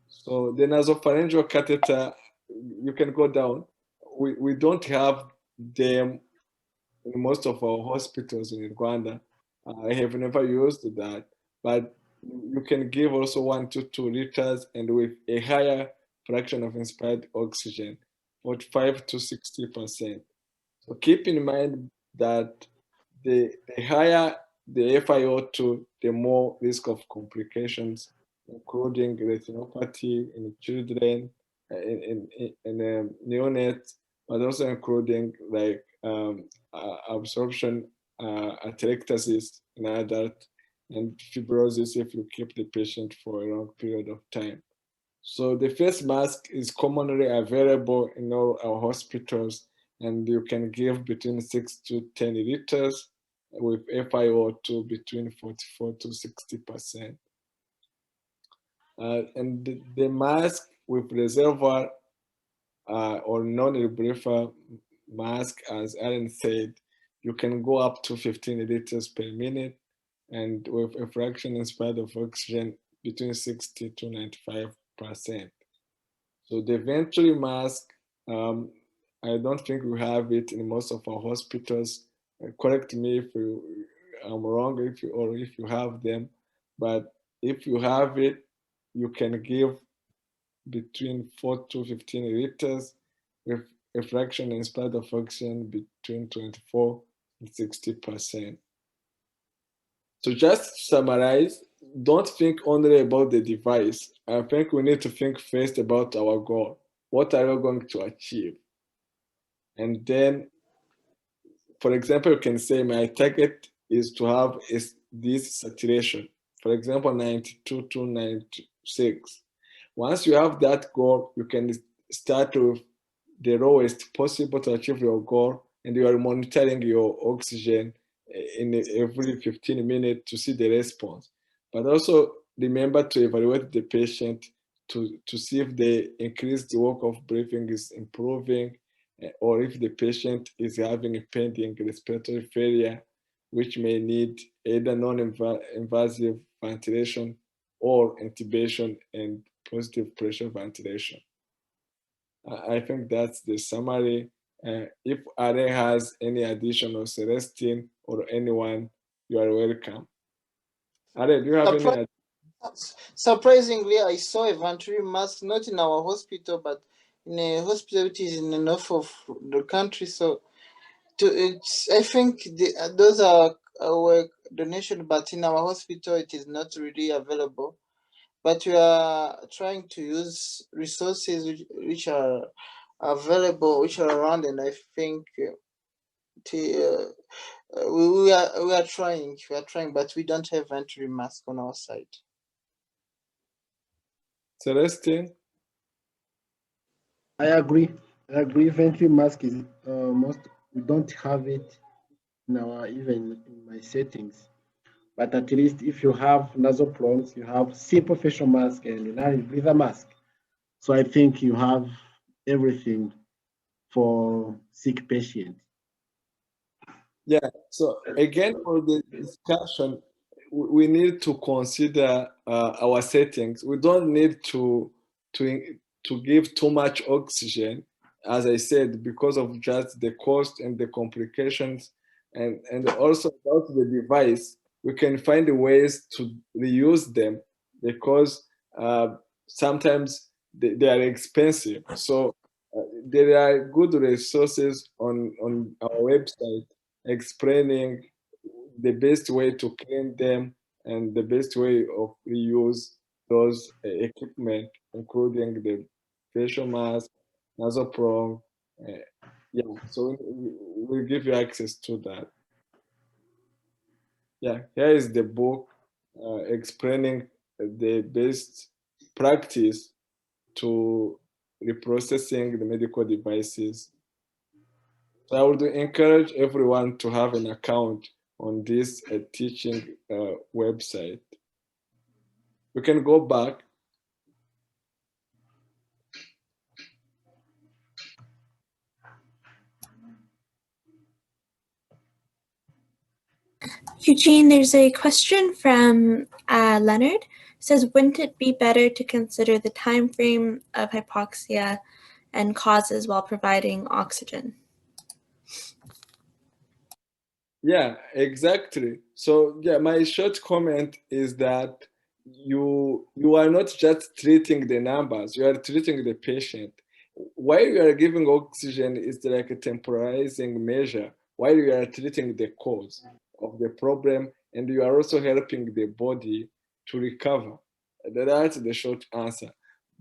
S2: So the nasopharyngeal catheter, you can go down. We don't have them in most of our hospitals in Rwanda. I have never used that, but you can give also 1 to 2 liters and with a higher fraction of inspired oxygen, 45 to 60%. So keep in mind that the higher the FiO2, the more risk of complications, including retinopathy in children, in neonates, but also including like absorption atelectasis in adult and fibrosis if you keep the patient for a long period of time. So the face mask is commonly available in all our hospitals, and you can give between 6 to 10 liters with FiO2 between 44 to 60%. And the mask with reservoir or non-rebreather mask, as Aaron said, you can go up to 15 liters per minute, and with a fraction inspired of oxygen between 60 to 95%. So the venturi mask, I don't think we have it in most of our hospitals. Correct me if I'm wrong, if you have them, but if you have it, you can give between 4 to 15 liters with a fraction inspired of oxygen between 24 and 60%. So just to summarize, don't think only about the device. I think we need to think first about our goal. What are we going to achieve? And then, for example, you can say my target is to have this saturation, for example, 92 to 96. Once you have that goal, you can start with the lowest possible to achieve your goal, and you are monitoring your oxygen in every 15 minutes to see the response. But also remember to evaluate the patient to see if the increased work of breathing is improving, or if the patient is having a pending respiratory failure, which may need either non-invasive ventilation or intubation and positive pressure ventilation. I think that's the summary. If Are has any additional, Celestine or anyone, you are welcome. Are, do you have any?
S7: Surprisingly, I saw a venturi mask not in our hospital, but in a hospital which is in the north of the country. So, I think those are our donation, but in our hospital it is not really available. But we are trying to use resources which are available, which are around, and I think we are trying, but we don't have venturi mask on our side.
S2: Celestine?
S8: I agree. Venturi mask is we don't have it in even in my settings. But at least if you have nasal prongs, you have simple facial mask and breather mask. So I think you have everything for sick patients.
S2: Yeah, so again, for the discussion, we need to consider our settings. We don't need to give too much oxygen, as I said, because of just the cost and the complications, and also about the device. We can find ways to reuse them because sometimes they are expensive. So there are good resources on our website explaining the best way to clean them and the best way of reuse those equipment, including the facial mask, nasal prong. Yeah, so we'll give you access to that. Yeah, here is the book explaining the best practice to reprocessing the medical devices. So I would encourage everyone to have an account on this teaching website. You can go back.
S4: Eugene, there's a question from Leonard. It says, wouldn't it be better to consider the time frame of hypoxia and causes while providing oxygen?
S2: Yeah, exactly. So yeah, my short comment is that you are not just treating the numbers, you are treating the patient. While you are giving oxygen is like a temporizing measure, while you are treating the cause of the problem, and you are also helping the body to recover. That's the short answer.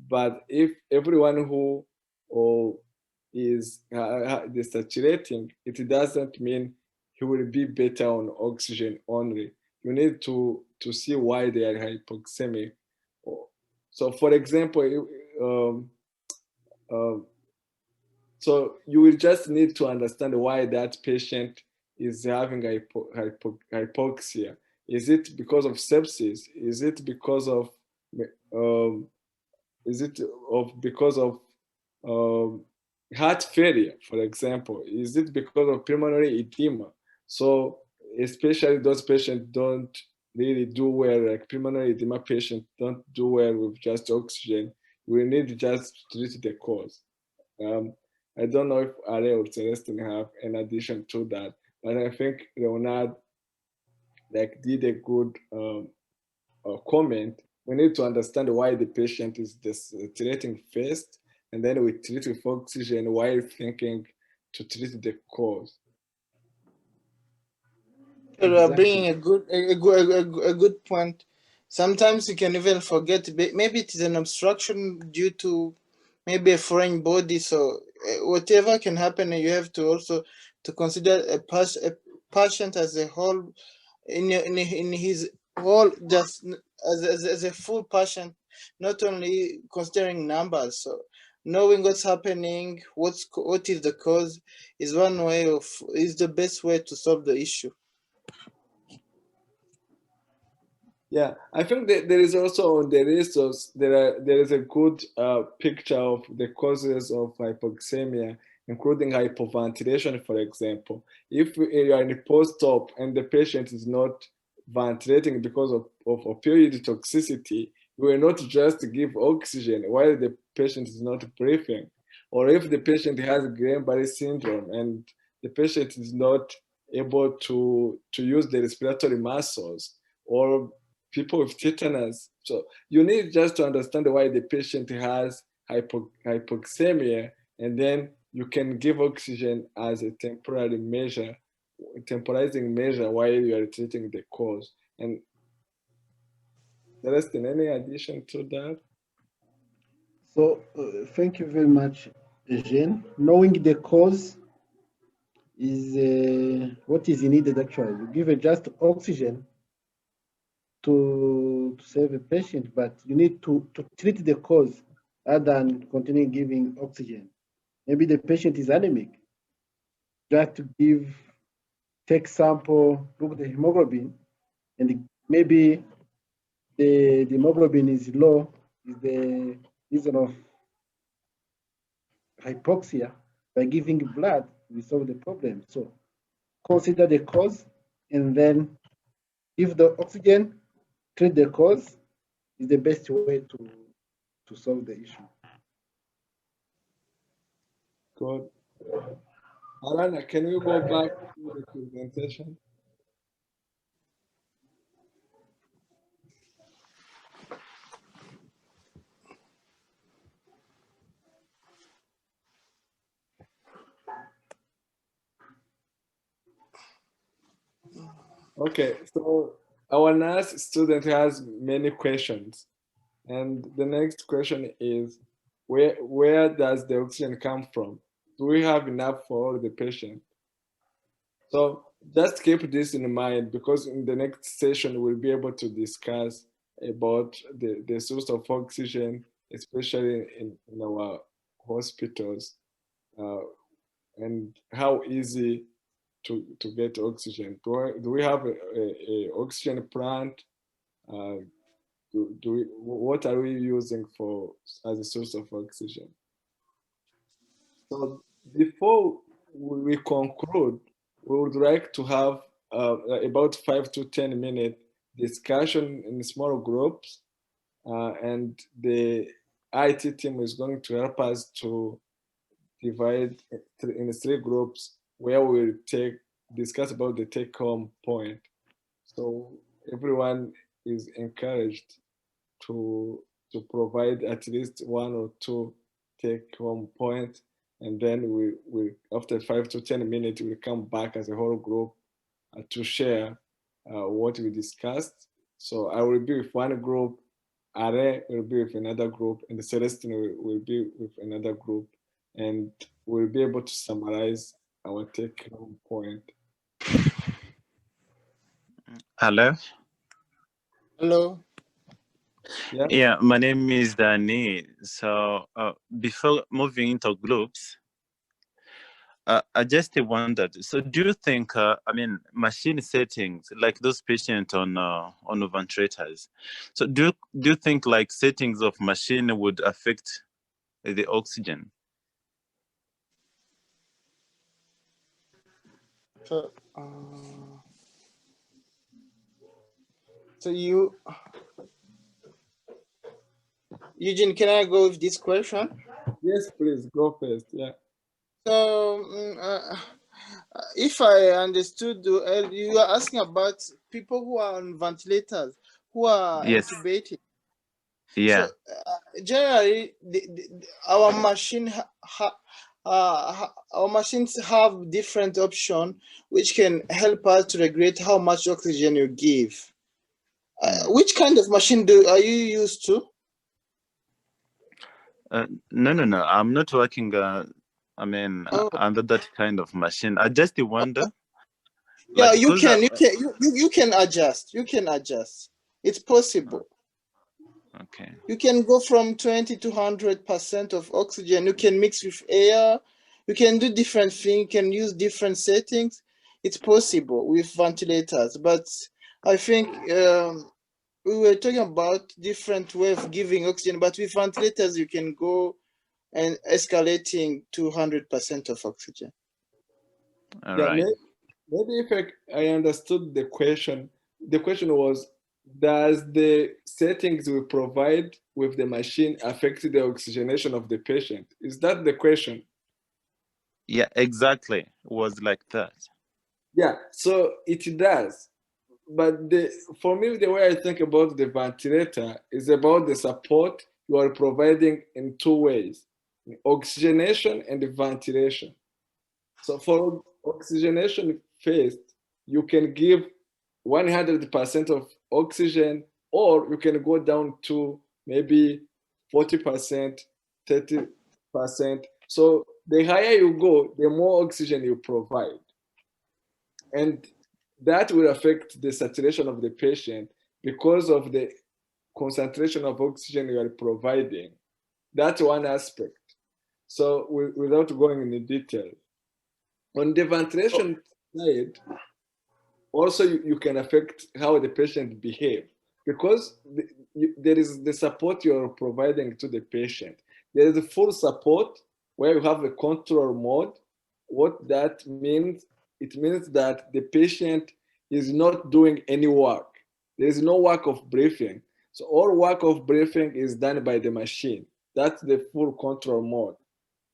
S2: But if everyone who is desaturating, it doesn't mean he will be better on oxygen only. You need to see why they are hypoxemic. So for example, so you will just need to understand why that patient is having hypoxia. Is it because of sepsis? Is it because of heart failure, for example? Is it because of pulmonary edema? So especially those patients don't really do well, like pulmonary edema patients don't do well with just oxygen. We need just to treat the cause. I don't know if Ale or Celestine have an addition to that, but I think Leonard did a good comment. We need to understand why the patient is desaturating first, and then we treat with oxygen while thinking to treat the cause.
S7: Bringing a good point. Sometimes you can even forget, maybe it is an obstruction due to maybe a foreign body. So whatever can happen, you have to also to consider a patient as a whole, in his whole, just as a full patient, not only considering numbers. So knowing what's happening, what is the cause, is the best way to solve the issue.
S2: Yeah, I think that there is also on the resource, there is a good picture of the causes of hypoxemia, including hypoventilation, for example. If you are in a post-op and the patient is not ventilating because of opioid toxicity, you will not just give oxygen while the patient is not breathing. Or if the patient has Guillain-Barré syndrome and the patient is not able to use the respiratory muscles, or people with tetanus. So you need just to understand why the patient has hypoxemia, and then you can give oxygen as a temporary measure, temporizing measure while you are treating the cause. And Celestine, any addition to that?
S8: So thank you very much, Eugene. Knowing the cause is what is needed actually. You give just oxygen to save a patient, but you need to treat the cause rather than continue giving oxygen. Maybe the patient is anemic. Just to take sample, look at the hemoglobin, and maybe the hemoglobin is low, is the reason of hypoxia. By giving blood, we solve the problem. So consider the cause and then give the oxygen, treat the cause is the best way to solve the issue.
S2: Good. Alana, can you go back to the presentation? Okay, so our nurse student has many questions. And the next question is, where does the oxygen come from? Do we have enough for all the patient? So just keep this in mind, because in the next session, we'll be able to discuss about the source of oxygen, especially in our hospitals, and how easy to get oxygen. Do we have a oxygen plant? What are we using as a source of oxygen? So before we conclude, we would like to have about 5 to 10 minute discussion in small groups, and the IT team is going to help us to divide in 3 groups where we'll discuss about the take-home point. So everyone is encouraged to provide at least 1 or 2 take-home points, and then we after 5 to 10 minutes we'll come back as a whole group to share what we discussed. So I will be with one group, Are will be with another group, and Celestine will be with another group, and we'll be able to summarize our take-home point.
S11: Hello.
S7: Hello.
S11: Yeah, my name is Danny. So before moving into groups, I just wondered. So do you think, machine settings like those patients on ventilators? So do you think like settings of machine would affect the oxygen?
S7: So Eugene, can I go with this question?
S2: Yes, please go first. Yeah.
S7: So if I understood, you are asking about people who are on ventilators, who are intubated.
S11: Yeah.
S7: So generally, our machines have different options which can help us to regulate how much oxygen you give. Which kind of machine are you used to?
S11: No. I'm not working. Under that kind of machine. I just wonder.
S7: Yeah, you can adjust. You can adjust. It's possible.
S11: Okay.
S7: You can go from 20 to 100% of oxygen. You can mix with air. You can do different things. You can use different settings. It's possible with ventilators. But I think we were talking about different way of giving oxygen. But with ventilators, you can go and escalating to 100% of oxygen.
S11: All right.
S2: Maybe if I understood the question was, does the settings we provide with the machine affect the oxygenation of the patient? Is that the question?
S11: Yeah, exactly. It was like that.
S2: Yeah, so it does. But for me, the way I think about the ventilator is about the support you are providing in 2 ways, oxygenation and ventilation. So for oxygenation first, you can give 100% of oxygen, or you can go down to maybe 40%, 30%. So the higher you go, the more oxygen you provide. And that will affect the saturation of the patient because of the concentration of oxygen you are providing. That's one aspect. So without going into detail, on the ventilation side, also you can affect how the patient behaves, because there is the support you're providing to the patient. There is a full support where you have a control mode. What that means, it means that the patient is not doing any work. There is no work of breathing. So all work of breathing is done by the machine. That's the full control mode.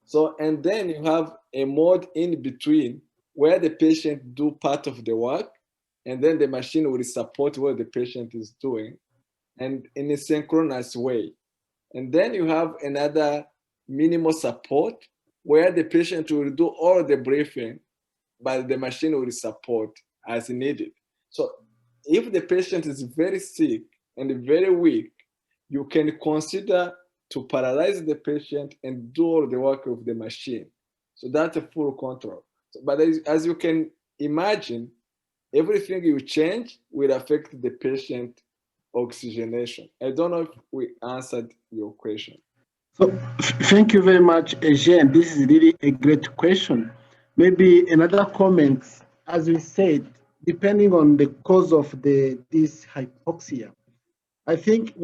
S2: So, and then you have a mode in between where the patient do part of the work, and then the machine will support what the patient is doing, and in a synchronous way. And then you have another minimal support where the patient will do all the breathing, but the machine will support as needed. So if the patient is very sick and very weak, you can consider to paralyze the patient and do all the work of the machine. So that's a full control. But as you can imagine, everything you change will affect the patient oxygenation. I don't know if we answered your question.
S8: So thank you very much, Eugene. This is really a great question. Maybe another comment, as we said, depending on the cause of this hypoxia, I think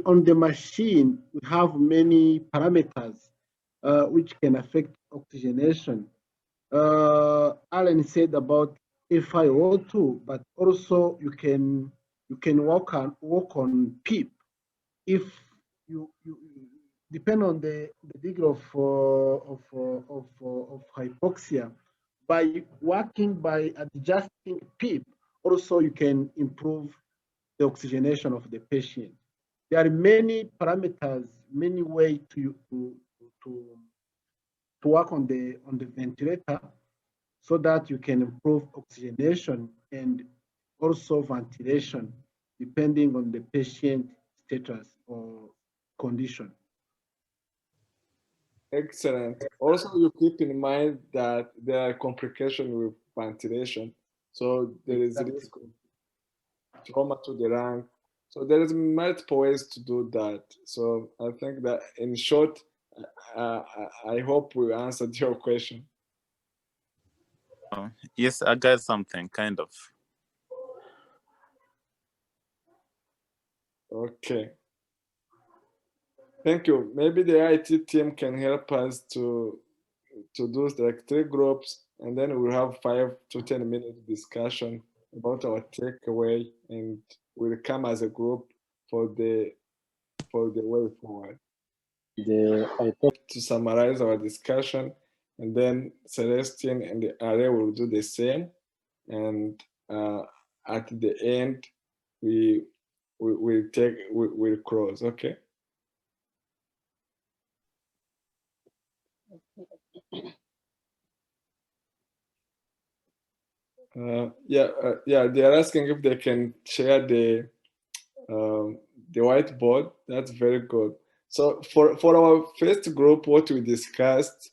S8: on the machine, we have many parameters which can affect oxygenation. Alan said about FiO2, but also you can work on PEEP if you depend on the degree of hypoxia. By adjusting PEEP, also you can improve the oxygenation of the patient. There are many parameters, many ways to work on the ventilator, so that you can improve oxygenation and also ventilation, depending on the patient status or condition.
S2: Excellent. Also, you keep in mind that there are complications with ventilation. So there is risk of trauma to the lung. So there is multiple ways to do that. So I think that in short, I hope we answered your question.
S11: Yes, I got something, kind of.
S2: Okay. Thank you. Maybe the IT team can help us to do like 3 groups, and then we'll have 5 to 10 minute discussion about our takeaway, and we'll come as a group for the way forward. I hope to summarize our discussion, and then Celestine and the RA will do the same, and at the end we'll close. Okay. They are asking if they can share the whiteboard. That's very good. So for our first group, what we discussed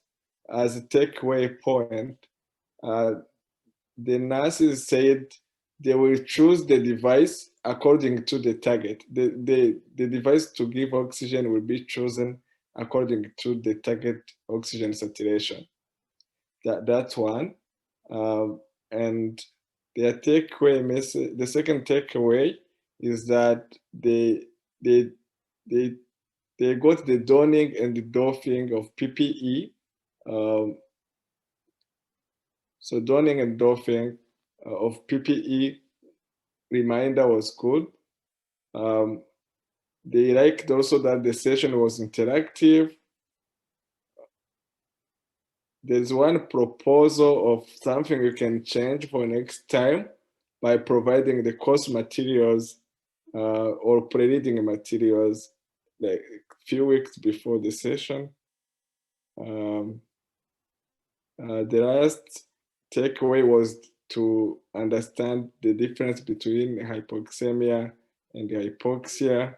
S2: as a takeaway point, the nurses said they will choose the device according to the target. The device to give oxygen will be chosen according to the target oxygen saturation. That's one. And their takeaway message, the second takeaway is that they got the donning and the doffing of PPE. So donning and doffing of PPE reminder was good. They liked also that the session was interactive. There's one proposal of something you can change for next time by providing the course materials or pre-reading materials like a few weeks before the session. The last takeaway was to understand the difference between hypoxemia and hypoxia.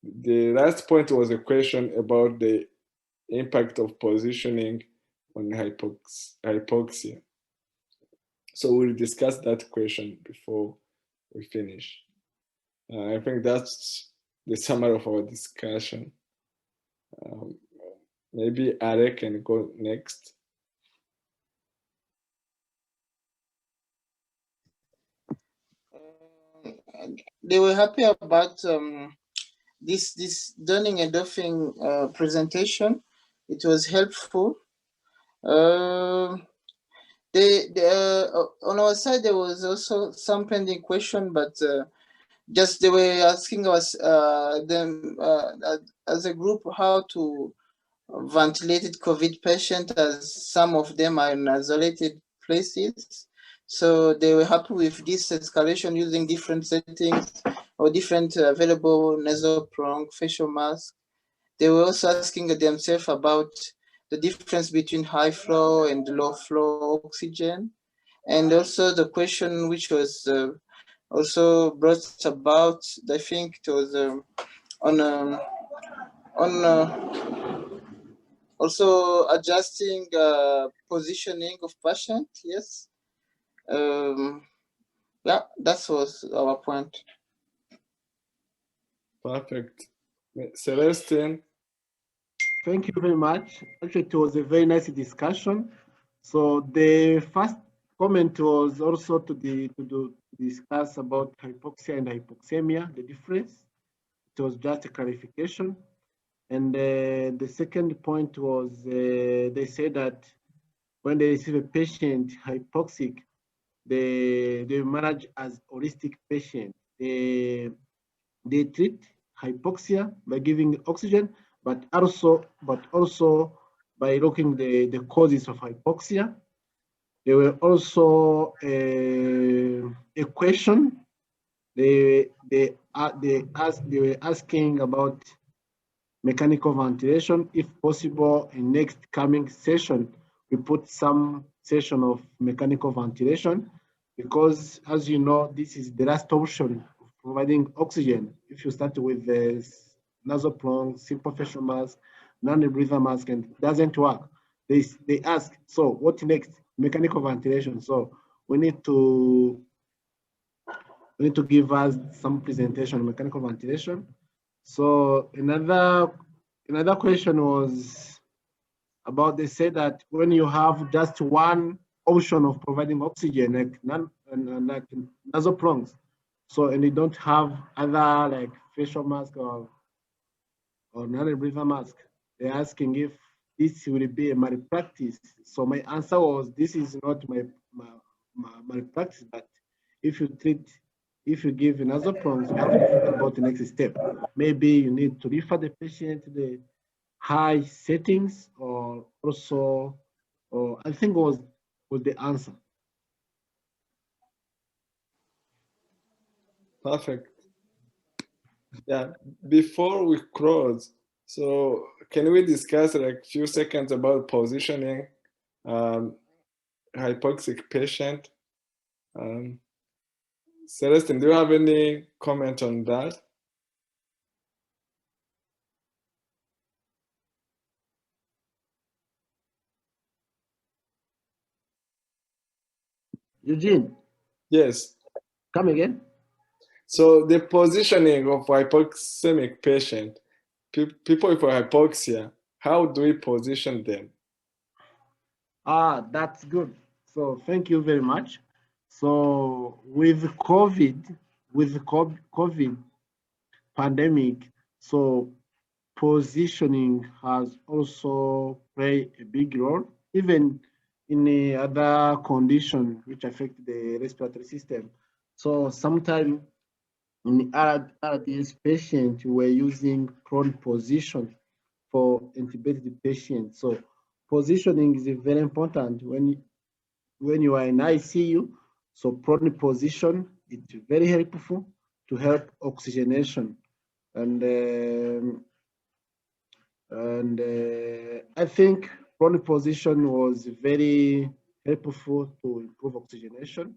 S2: The last point was a question about the impact of positioning on hypoxia. So we'll discuss that question before we finish. I think that's the summary of our discussion. Maybe Are can go next.
S7: They were happy about this donning and doffing presentation. It was helpful. On our side, there was also some pending question, but just they were asking us them as a group how to ventilated COVID patient, as some of them are in isolated places. So they were happy with this escalation using different settings or different available nasal prong, facial mask. They were also asking themselves about the difference between high flow and low flow oxygen. And also the question which was also brought about, I think it was also adjusting positioning of patient. Yes. Yeah, that was our point.
S2: Perfect. Celestine.
S8: Thank you very much. Actually, it was a very nice discussion. So the first comment was also to discuss about hypoxia and hypoxemia, the difference. It was just a clarification. And the second point was they say that when they receive a patient hypoxic, they manage as holistic patient. They treat hypoxia by giving oxygen, but also by looking the causes of hypoxia. There were also a question. They were asking about mechanical ventilation. If possible, in next coming session, we put some session of mechanical ventilation, because as you know, this is the last option of providing oxygen. If you start with the nasal plug, simple facial mask, non-breather mask, and it doesn't work, they ask, so what next? Mechanical ventilation. So we need to give us some presentation on mechanical ventilation. So another question was about, they say that when you have just one option of providing oxygen, like nasal plugs, so and you don't have other like facial mask or non-breather mask, they're asking if this will be a malpractice. So my answer was, this is not my malpractice, but if you give nasal plugs, you have to think about the next step. Maybe you need to refer the patient to the high settings, or also, or I think was the answer.
S2: Perfect. Yeah, before we close, so can we discuss like a few seconds about positioning hypoxic patient? Celestine, do you have any comment on that?
S8: Eugene?
S2: Yes.
S8: Come again?
S2: So the positioning of hypoxemic patient, people with hypoxia, how do we position them?
S8: That's good. So thank you very much. So with COVID pandemic, so positioning has also played a big role, even in the other condition which affect the respiratory system. So sometimes in RDS patient, we're using prone position for intubated patients. So positioning is very important when you are in ICU. So prone position, it's very helpful to help oxygenation. And I think prone position was very helpful to improve oxygenation.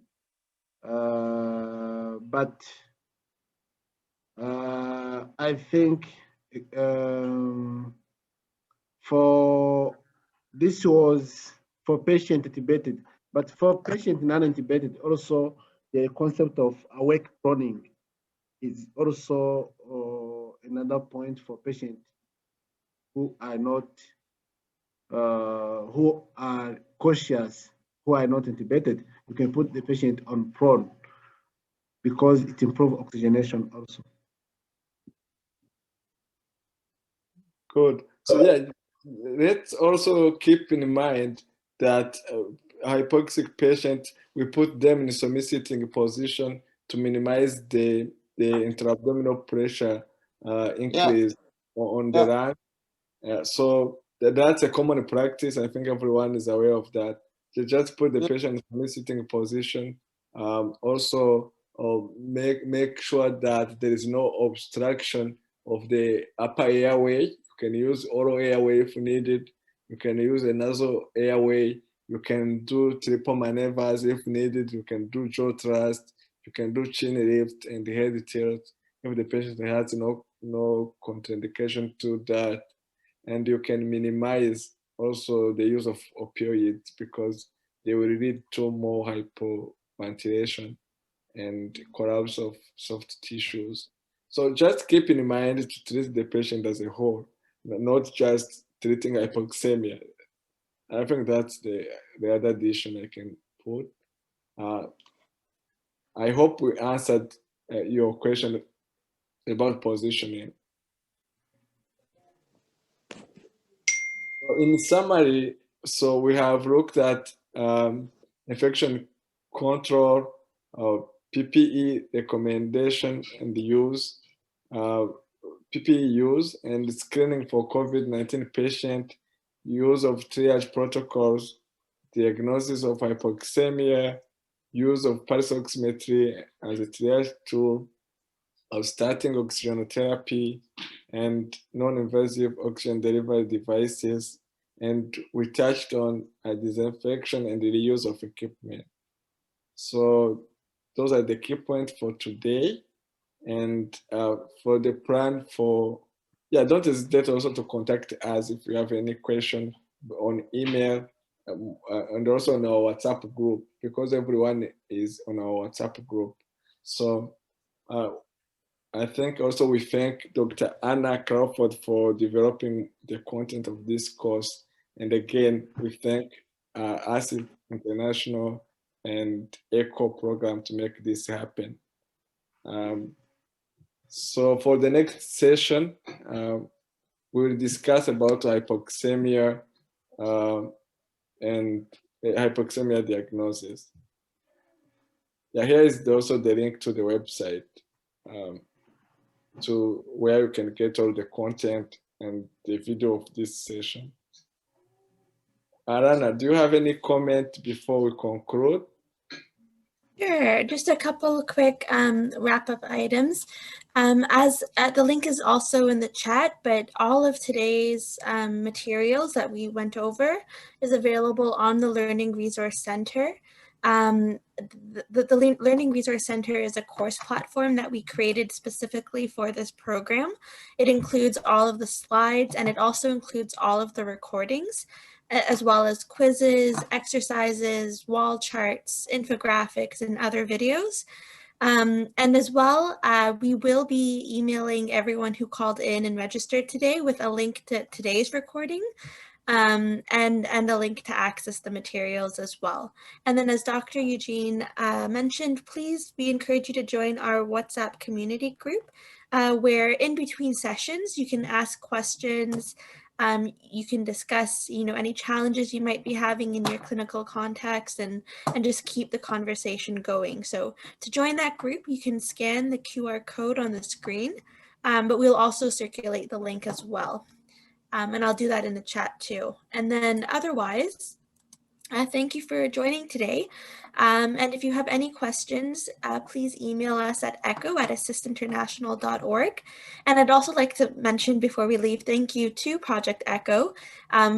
S8: But I think for this was for patient intubated, but for patient non-intubated also, the concept of awake proning is also another point for patients who are not who are cautious, who are not intubated. You can put the patient on prone because it improves oxygenation also.
S2: Good. So yeah, let's also keep in mind that hypoxic patients, we put them in a semi-sitting position to minimize the intra-abdominal pressure increase on the lung. So that's a common practice. I think everyone is aware of that. You just put the patient in semi-sitting position. Also, make sure that there is no obstruction of the upper airway. You can use oral airway if needed. You can use a nasal airway. You can do triple maneuvers if needed. You can do jaw thrust. You can do chin lift and head tilt if the patient has no contraindication to that. And you can minimize also the use of opioids because they will lead to more hypoventilation and collapse of soft tissues. So just keep in mind to treat the patient as a whole, not just treating hypoxemia. I think that's the other addition I can put. I hope we answered your question about positioning. in summary, so we have looked at infection control, PPE recommendation and use, PPE use and screening for COVID-19 patient, use of triage protocols, diagnosis of hypoxemia, use of pulse oximetry as a triage tool, of starting oxygenotherapy and non-invasive oxygen delivery devices. And we touched on disinfection and the reuse of equipment. So those are the key points for today. And for the plan for, don't hesitate also to contact us if you have any question on email and also on our WhatsApp group, because everyone is on our WhatsApp group. So I think also we thank Dr. Anna Crawford for developing the content of this course. And again, we thank ACID International and ECHO program to make this happen. So for the next session, we'll discuss about hypoxemia and hypoxemia diagnosis. Here is also the link to the website to where you can get all the content and the video of this session. Arana, do you have any comment before we conclude?
S4: Sure, just a couple quick wrap-up items. As the link is also in the chat, but all of today's materials that we went over is available on the Learning Resource Center. The Learning Resource Center is a course platform that we created specifically for this program. It includes all of the slides, and it also includes all of the recordings, as well as quizzes, exercises, wall charts, infographics, and other videos. And as well, we will be emailing everyone who called in and registered today with a link to today's recording. And a link to access the materials as well. And then as Dr. Eugene mentioned, please, we encourage you to join our WhatsApp community group, where in between sessions, you can ask questions, you can discuss, any challenges you might be having in your clinical context and just keep the conversation going. So to join that group, you can scan the QR code on the screen, but we'll also circulate the link as well. And I'll do that in the chat too. And then otherwise, thank you for joining today. And if you have any questions, please email us at echo@assisinternational.org. And I'd also like to mention before we leave, thank you to Project ECHO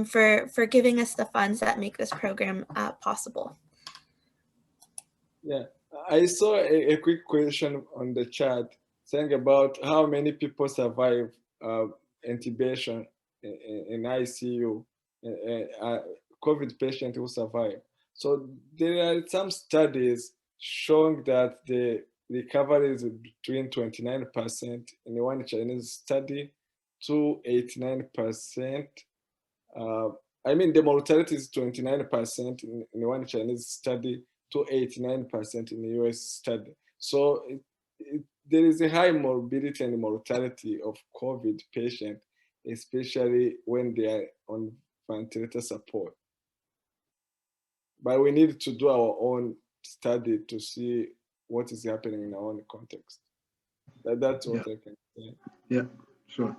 S4: for giving us the funds that make this program possible.
S2: Yeah, I saw a quick question on the chat saying about how many people survive intubation in ICU, COVID patient who survive. So there are some studies showing that the recovery is between 29% in one Chinese study to 89%. I mean, the mortality is 29% in one Chinese study to 89% in the US study. So there is a high morbidity and mortality of COVID patients, especially when they are on ventilator support. But we need to do our own study to see what is happening in our own context. That's what I can say.
S8: Yeah, sure.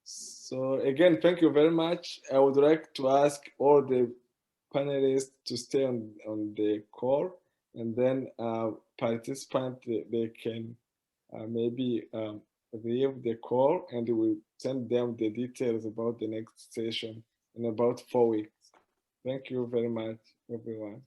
S2: So again, thank you very much. I would like to ask all the panelists to stay on the call, and then participants, they can maybe leave the call, and we'll send them the details about the next session in about 4 weeks. Thank you very much, everyone.